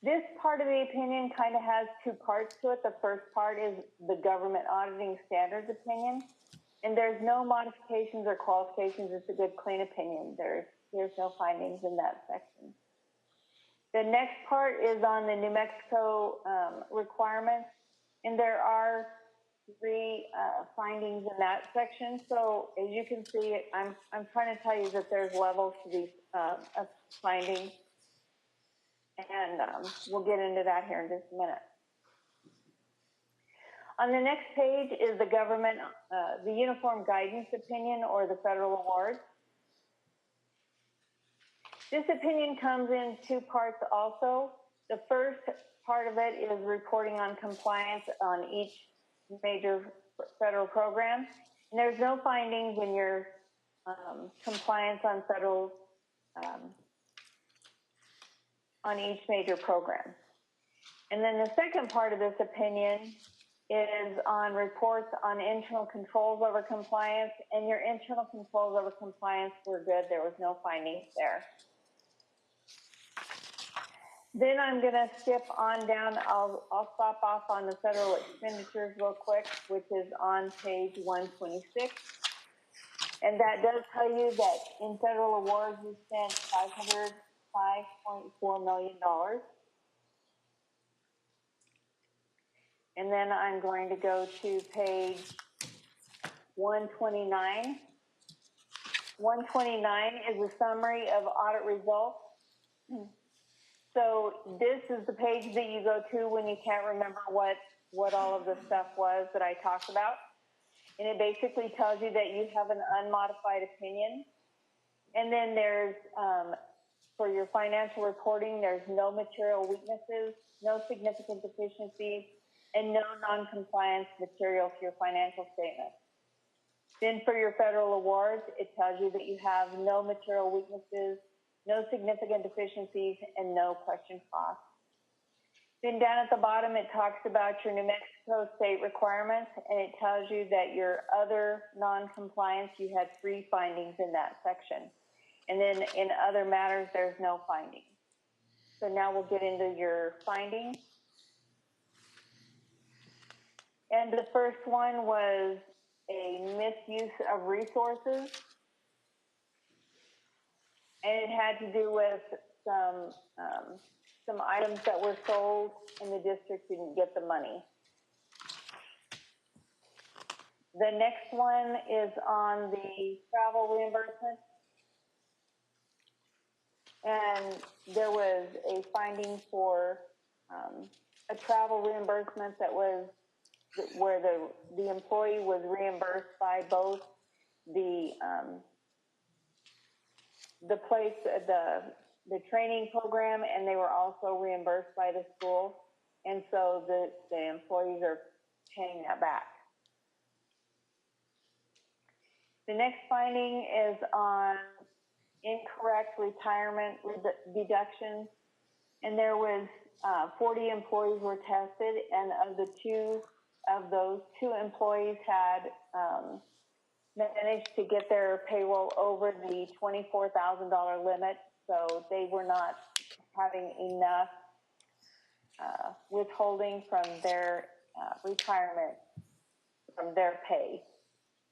This part of the opinion kind of has two parts to it. The first part is the government auditing standards opinion, and there's no modifications or qualifications. It's a good, clean opinion. There's no findings in that section. The next part is on the New Mexico requirements, and there are three findings in that section. So as you can see, I'm trying to tell you that there's levels to these findings, and we'll get into that here in just a minute. On the next page is the government, the uniform guidance opinion or the federal award. This opinion comes in two parts also. The first part of it is reporting on compliance on each major federal program. And there's no findings in your compliance on federal, on each major program. And then the second part of this opinion is on reports on internal controls over compliance, and your internal controls over compliance were good. There was no findings there. Then I'm going to skip on down. I'll stop off on the federal expenditures real quick, which is on page 126. And that does tell you that in federal awards, we spent $505.4 million. And then I'm going to go to page 129. 129 is a summary of audit results. So this is the page that you go to when you can't remember what all of the stuff was that I talked about. And it basically tells you that you have an unmodified opinion. And then there's, for your financial reporting, there's no material weaknesses, no significant deficiencies, and no non-compliance material to your financial statement. Then for your federal awards, it tells you that you have no material weaknesses, no significant deficiencies, and no question costs. Then down at the bottom, it talks about your New Mexico state requirements, and it tells you that your other non-compliance, you had 3 findings in that section. And then in other matters, there's no findings. So now we'll get into your findings. And the first one was a misuse of resources. And it had to do with some items that were sold and the district didn't get the money. The next one is on the travel reimbursement. And there was a finding for a travel reimbursement that was where the employee was reimbursed by both the place, the training program, and they were also reimbursed by the school. And so the employees are paying that back. The next finding is on incorrect retirement deductions. And there was 40 employees were tested, and of those two employees had managed to get their payroll over the $24,000 limit, so they were not having enough withholding from their retirement, from their pay.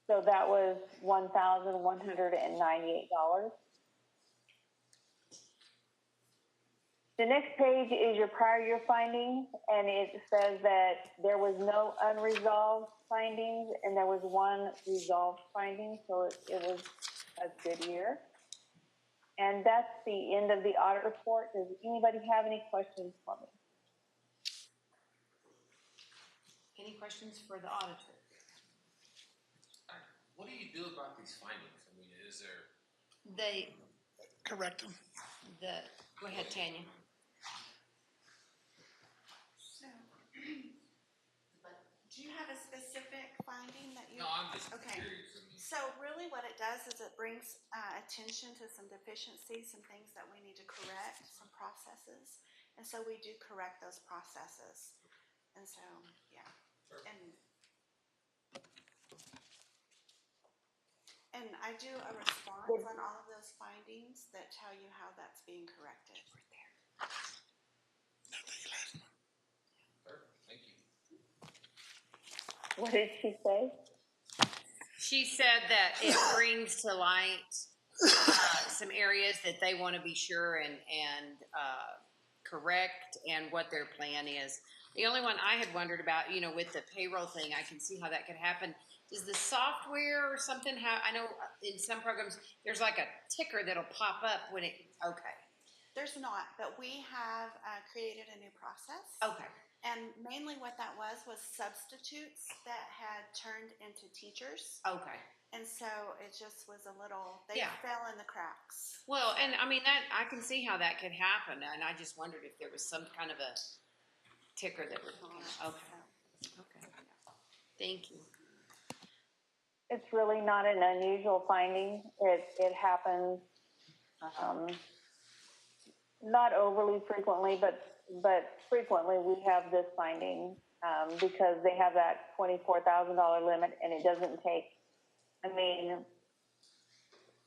So that was $1,198. The next page is your prior year findings, and it says that there was no unresolved findings and there was one resolved finding, so it was a good year. And that's the end of the audit report. Does anybody have any questions for me?
Any questions for the auditor?
What do you do about these findings? I mean, is there...
They
correct them.
go ahead, Tanya.
Okay, so really what it does is it brings attention to some deficiencies, some things that we need to correct, some processes. And so we do correct those processes. And so, yeah. And I do a response on all of those findings that tell you how that's being corrected.
Thank you.
What did she say?
She said that it brings to light some areas that they want to be sure and correct and what their plan is. The only one I had wondered about, with the payroll thing, I can see how that could happen. Does the software or something have, I know in some programs, there's like a ticker that'll pop up when it, okay.
There's not, but we have created a new process.
Okay.
And mainly what that was substitutes that had turned into teachers.
Okay.
And so it just was a little, they fell in the cracks.
Well, and I mean, that I can see how that could happen. And I just wondered if there was some kind of a ticker that would, okay. Okay. Thank you.
It's really not an unusual finding. It happens not overly frequently, but frequently we have this finding because they have that $24,000 limit, and it doesn't take. I mean,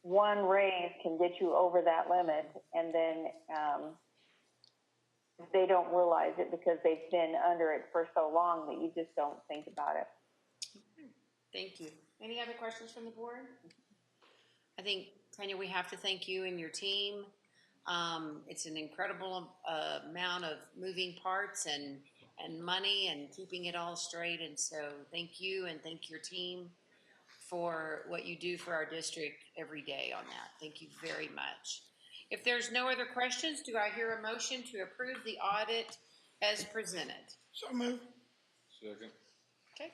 one raise can get you over that limit, and then they don't realize it because they've been under it for so long that you just don't think about it.
Thank you. Any other questions from the board? I think, Tanya, we have to thank you and your team. It's an incredible amount of moving parts and money and keeping it all straight. And so thank you and thank your team for what you do for our district every day on that. Thank you very much. If there's no other questions, do I hear a motion to approve the audit as presented?
So moved.
Second.
Okay.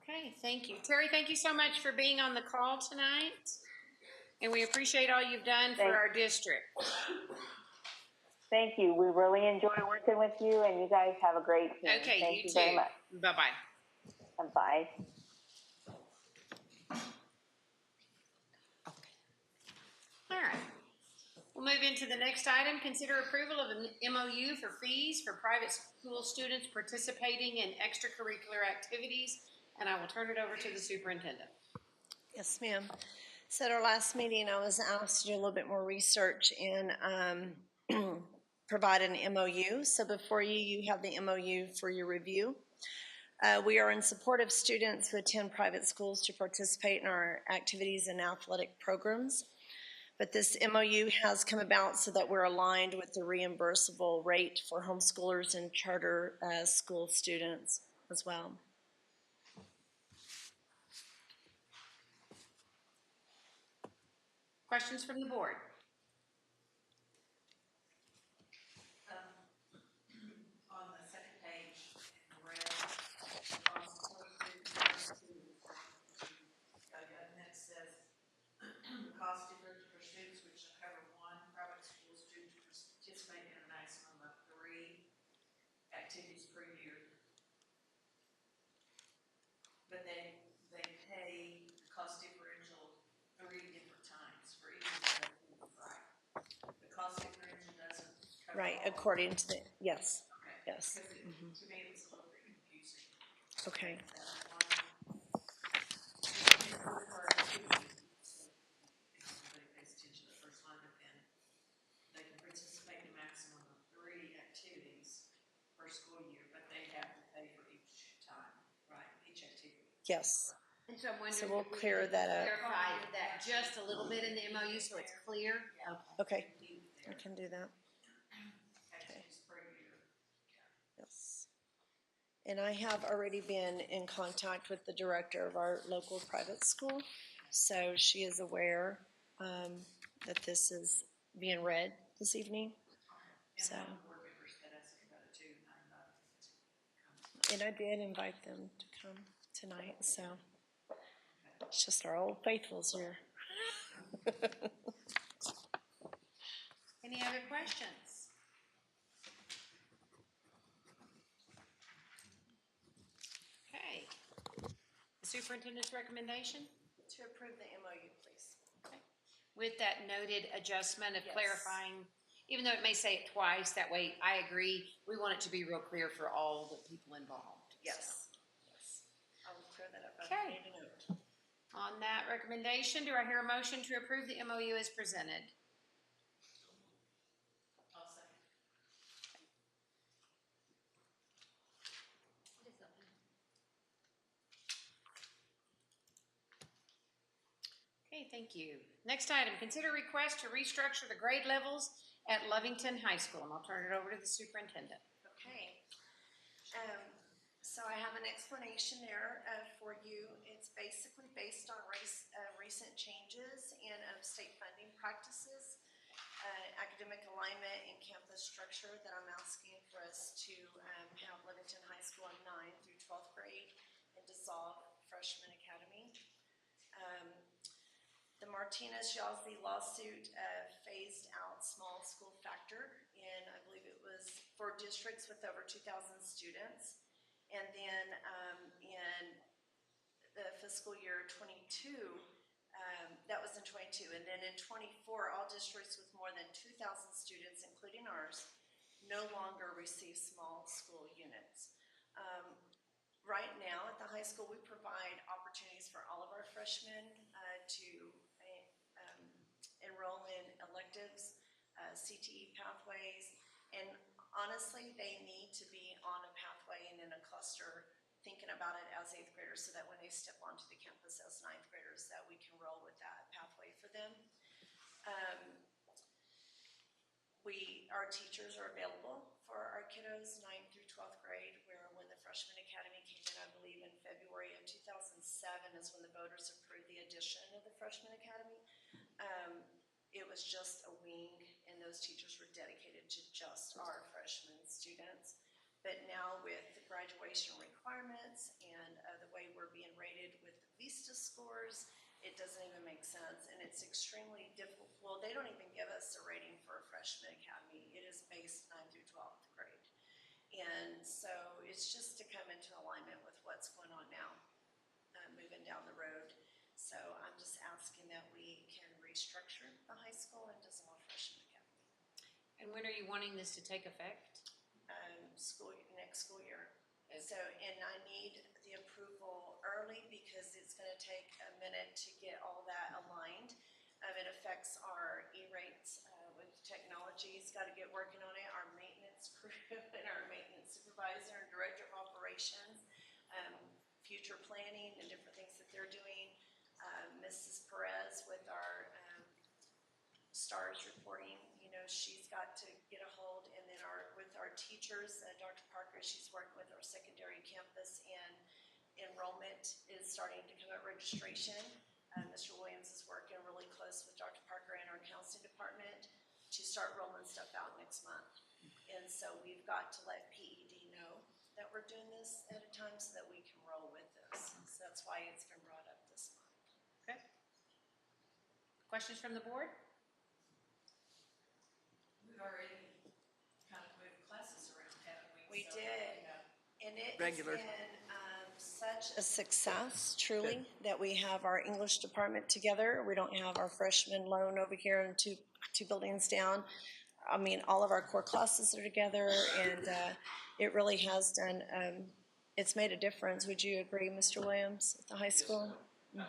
Okay, thank you. Terry, thank you so much for being on the call tonight. And we appreciate all you've done for our district.
Thank you. We really enjoy working with you, and you guys have a great team.
Okay,
Thank you
too.
very much.
Bye-bye.
Bye.
All right. We'll move into the next item. Consider approval of an MOU for fees for private school students participating in extracurricular activities. And I will turn it over to the superintendent.
Yes, ma'am. So at our last meeting, I was asked to do a little bit more research and provide an MOU. So before you have the MOU for your review. We are in support of students who attend private schools to participate in our activities and athletic programs. But this MOU has come about so that we're aligned with the reimbursable rate for homeschoolers and charter school students as well.
Questions from the board?
On the second page, in red, and then it says cost difference for students which cover one private school student to participate in a maximum of 3 activities per year. But they pay the cost differential 3 different times for each of the activities, right? The cost differential doesn't cover
Right,
all
according to the, yes,
okay.
yes.
Because to me it was a little bit confusing.
Okay.
They can participate in a maximum of 3 activities per school year, but they have to pay for each time, right? Each activity.
Yes.
And so I'm wondering
So we'll
if we
clear
can
that up.
clarify that just a little bit in the MOU so it's clear.
Okay, I can do that. Okay.
Activities per year.
Yes. And I have already been in contact with the director of our local private school, so she is aware that this is being read this evening. So. And I did invite them to come tonight, so it's just our old faithfuls here.
Any other questions? Okay. The superintendent's recommendation?
To approve the MOU, please.
With that noted adjustment of
Yes.
clarifying, even though it may say it twice, that way I agree, we want it to be real clear for all the people involved.
Yes. Yes. I will clear that up. I
Okay.
made a note.
On that recommendation, do I hear a motion to approve the MOU as presented?
I'll second.
Okay, thank you. Next item, consider request to restructure the grade levels at Lovington High School, and I'll turn it over to the superintendent.
Okay. So I have an explanation there for you. It's basically based on recent changes in state funding practices, academic alignment, and campus structure that I'm asking for us to have Lovington High School in 9th through 12th grade and dissolve freshman academy. The Martinez-Yazzie lawsuit phased out small school factor in, I believe it was for districts with over 2,000 students. And then in the fiscal year 22, that was in 22. And then in 24, all districts with more than 2,000 students, including ours, no longer receive small school units. Right now at the high school, we provide opportunities for all of our freshmen to enroll in electives, CTE pathways, and honestly, they need to be on a pathway and in a cluster, thinking about it as 8th graders, so that when they step onto the campus as 9th graders, that we can roll with that pathway for them. Our teachers are available for our kiddos 9th through 12th grade, where when the freshman academy came in, I believe in February of 2007 is when the voters approved the addition of the freshman academy. It was just a wing, and those teachers were dedicated to just our freshman students. But now with the graduation requirements and the way we're being rated with the VISTA scores, it doesn't even make sense, and it's extremely difficult. Well, they don't even give us a rating for a freshman academy. It is based 9th through 12th grade. And so it's just to come into alignment with what's going on now, moving down the road. So I'm just asking that we can restructure the high school and dissolve freshman academy.
And when are you wanting this to take effect?
Next school year. So, and I need the approval early because it's going to take a minute to get all that aligned. It affects our E-rates with technology. It's got to get working on it. Our maintenance crew and our maintenance supervisor and director of operations, future planning and different things that they're doing. Mrs. Perez with our STARS reporting, you know, she's got to get a hold, and then with our teachers, Dr. Parker, she's working with our secondary campus, and enrollment is starting to come at registration. Mr. Williams is working really close with Dr. Parker and our counseling department to start rolling stuff out next month. And so we've got to let PED know that we're doing this at a time so that we can roll with this. So that's why it's been brought up this month.
Okay. Questions from the board?
We've already kind of moved classes around, haven't we?
We
So,
did.
yeah.
And it
Regular.
has been such a success, truly, that we have our English department together. We don't have our freshman lone over here and two buildings down. I mean, all of our core classes are together, and it really has done, it's made a difference. Would you agree, Mr. Williams, at the high school?
Yes,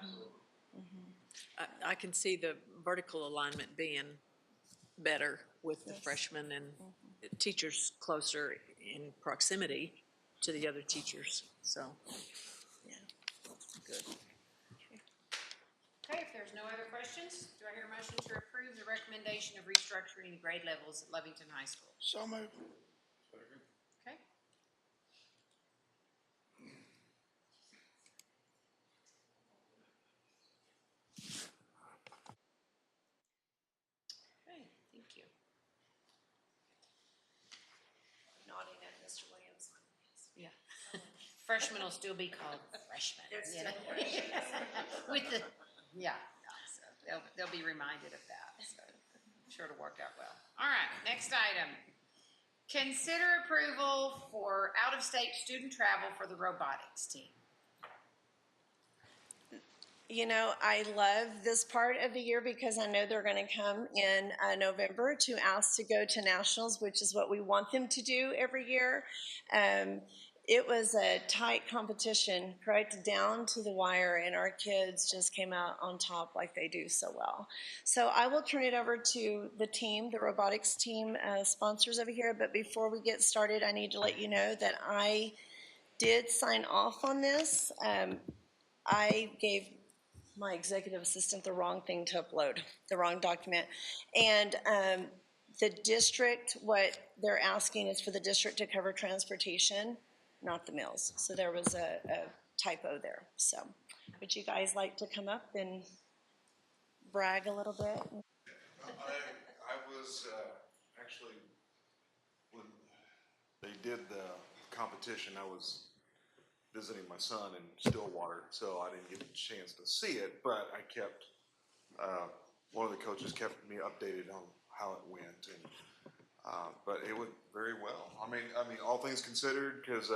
I can see the vertical alignment being better with the freshmen and teachers closer in proximity to the other teachers, so.
Yeah.
Good.
Okay, if there's no other questions, do I hear a motion to approve the recommendation of restructuring the grade levels at Lovington High School?
So moved.
Okay. Okay, thank you.
Nodding at Mr. Williams.
Yeah. Freshmen will still be called freshmen.
They're
you
still
know?
freshmen.
With the, yeah, so they'll be reminded of that. So. sure to work out well. All right, next item. Consider approval for out-of-state student travel for the robotics team.
You know, I love this part of the year because I know they're going to come in November to ask to go to nationals, which is what we want them to do every year. It was a tight competition, right down to the wire, and our kids just came out on top like they do so well. So I will turn it over to the team, the robotics team sponsors over here. But before we get started, I need to let you know that I did sign off on this. I gave my executive assistant the wrong thing to upload, the wrong document. And the district, what they're asking is for the district to cover transportation, not the meals. So there was a typo there. So would you guys like to come up and brag a little bit?
I was actually, when they did the competition, I was visiting my son in Stillwater, so I didn't get a chance to see it, but I kept, one of the coaches kept me updated on how it went, and but it went very well. I mean, all things considered, because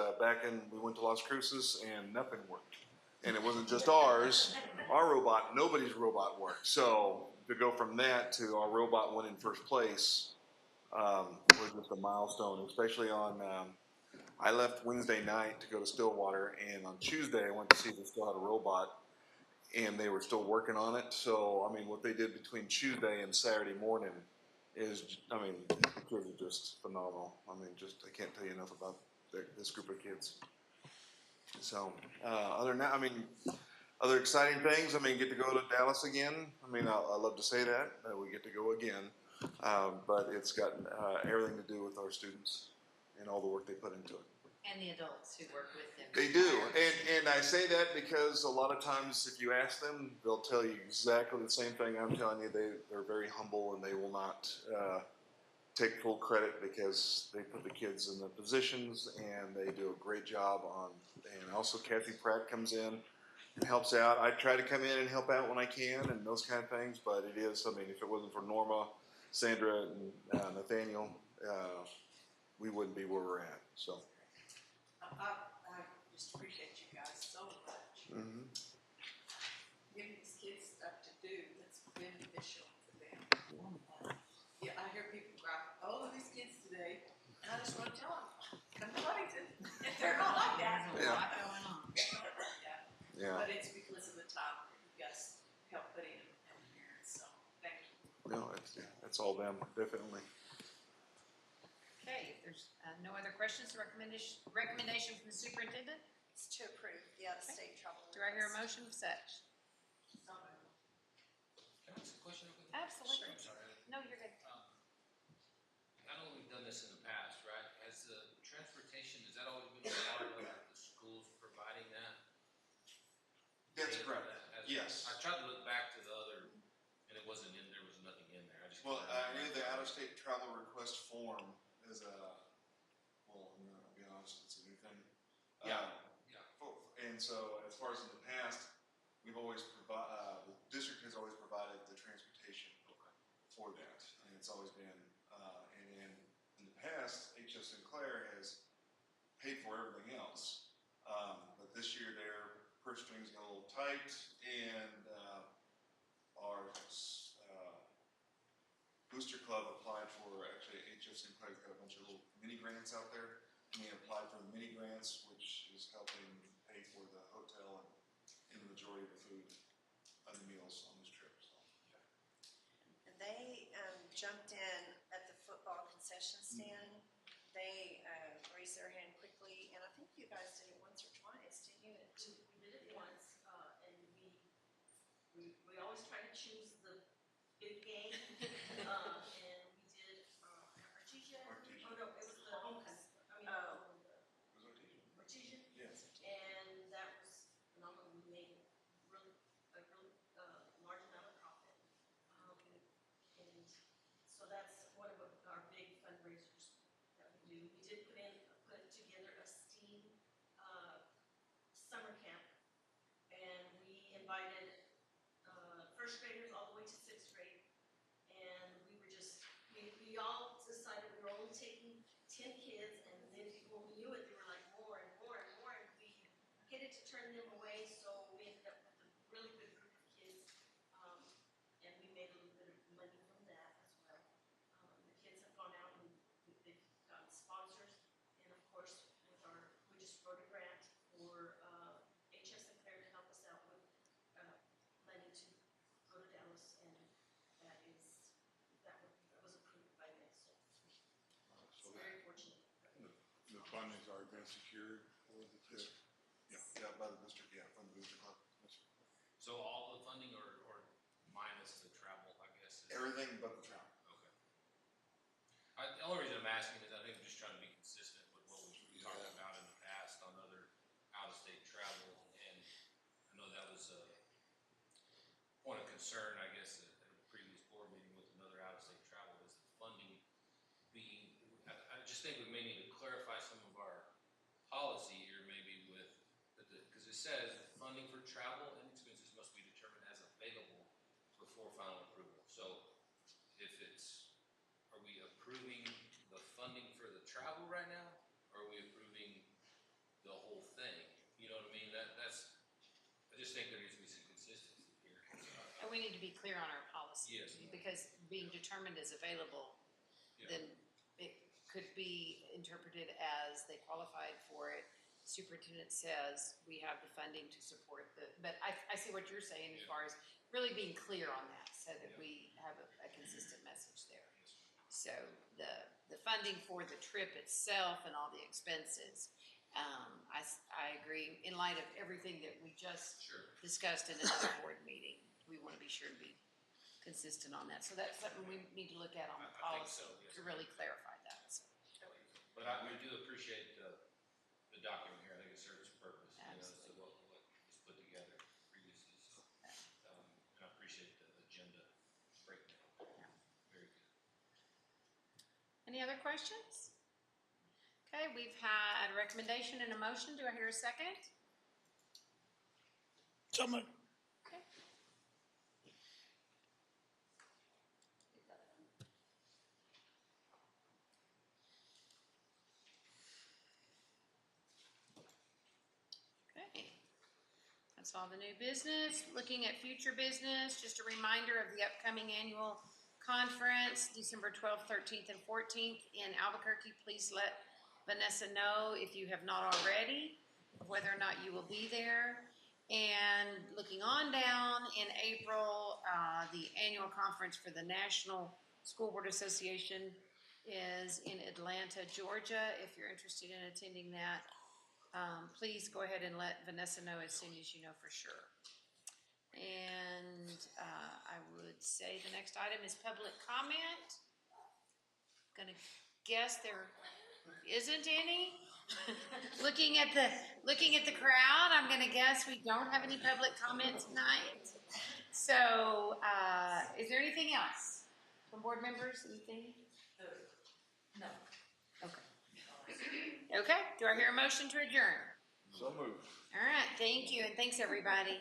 we went to Las Cruces and nothing worked, and it wasn't just ours. Our robot, nobody's robot worked. So to go from that to our robot winning first place was just a milestone, especially on. I left Wednesday night to go to Stillwater, and on Tuesday I went to see if they still had a robot, and they were still working on it. So, I mean, what they did between Tuesday and Saturday morning is, I mean, the kids are just phenomenal. I mean, I can't tell you enough about this group of kids. So, other than that, I mean, other exciting things, I mean, get to go to Dallas again. I mean, I love to say that we get to go again, but it's got everything to do with our students and all the work they put into it.
And the adults who work with them.
They do, and I say that because a lot of times if you ask them, they'll tell you exactly the same thing I'm telling you. They're very humble, and they will not take full credit because they put the kids in the positions, and they do a great job on. And also Kathy Pratt comes in and helps out. I try to come in and help out when I can and those kind of things, but it is, I mean, if it wasn't for Norma, Sandra, and Nathaniel, we wouldn't be where we're at. So.
I just appreciate you guys so much.
Mm-hmm.
Giving these kids stuff to do that's beneficial to them. Yeah, I hear people cry, oh, these kids today, and I just want to tell them, come to Ludington. If they're not like that, there's a lot going on. Yeah. But it's because of the time that you guys help put in and parents, so thank you.
No, it's all them, definitely.
Okay, if there's no other questions, recommendation from the superintendent?
It's to approve the out-of-state travel.
Do I hear a motion of such?
Can I ask a question?
Absolutely.
I'm sorry.
No, you're good.
I know we've done this in the past, right? Has the transportation, has that always been a part of the schools providing that?
That's correct. Yes.
I tried to look back to the other, and it wasn't in there. Was nothing in there.
I knew the out-of-state travel request form is I'm gonna be honest, it's a new thing.
Yeah.
And so, as far as in the past, we've always the district has always provided the transportation for that, and it's always been. And in the past, H.S. Sinclair has paid for everything else, but this year their purse strings got a little tight, and our Booster Club applied for, actually H.S. Sinclair's got a bunch of little mini grants out there, and we applied for the mini grants, which is helping pay for the hotel and the majority of the food and the meals on this trip. So.
And they jumped in at the football concession stand. They raised their hand quickly, and I think you guys did it once or twice, didn't you?
We did it once, and we always try to choose the big game. And we did Artesia. Oh no, it was the homecoming. Artesia.
Yes.
And that was phenomenal. We made a really large amount of profit. And so that's one of our big fundraisers that we do. We did put together a STEAM summer camp, and we invited first graders all the
10 kids, and then before we knew it, there were like more and more and more, and we hated to turn them away, so we ended up with a really good group of kids, and we made a little bit of money from that as well. The kids have gone out and they've gotten sponsors, and of course, with we just wrote a grant for HS and Claire to help us out with money to go to Dallas, and that was approved by them, so it's very fortunate.
The funding's already been secured for the TIP.
Yeah, by the district, yeah, from the booster club.
So all the funding or minus the travel, I guess?
Everything but the travel.
Okay. The only reason I'm asking is I think I'm just trying to be consistent with what we've talked about in the past on other out-of-state travel. And I know that was a point of concern, I guess, at a previous board meeting with another out-of-state travel is the funding being, I just think we may need to clarify some of our policy here maybe with, because it says funding for travel and expenses must be determined as available before final approval. So if are we approving the funding for the travel right now? Or are we approving the whole thing? You know what I mean? I just think there needs to be some consistency here.
And we need to be clear on our policy.
Yes.
Because being determined as available, then it could be interpreted as they qualified for it. Superintendent says we have the funding to support but I see what you're saying as far as really being clear on that so that we have a consistent message there. So the funding for the trip itself and all the expenses, I agree. In light of everything that we just discussed in another board meeting, we want to be sure to be consistent on that. So that's something we need to look at on the policy to really clarify that. So.
But we do appreciate the document here. I think it serves its purpose.
Absolutely.
You know, so what was put together previously. So, and I appreciate the agenda breakdown.
Yeah.
Very good.
Any other questions? Okay, we've had a recommendation and a motion. Do I hear a second?
So moved.
Okay. Okay. That's all the new business. Looking at future business, just a reminder of the upcoming annual conference, December 12th, 13th, and 14th in Albuquerque. Please let Vanessa know if you have not already, whether or not you will be there. And looking on down in April, the annual conference for the National School Board Association is in Atlanta, Georgia. If you're interested in attending that, please go ahead and let Vanessa know as soon as you know for sure. And I would say the next item is public comment. Gonna guess there isn't any. looking at the crowd, I'm gonna guess we don't have any public comment tonight. So, is there anything else from board members? Anything?
No.
Okay. Okay. Do I hear a motion to adjourn?
So moved.
All right. Thank you, and thanks everybody.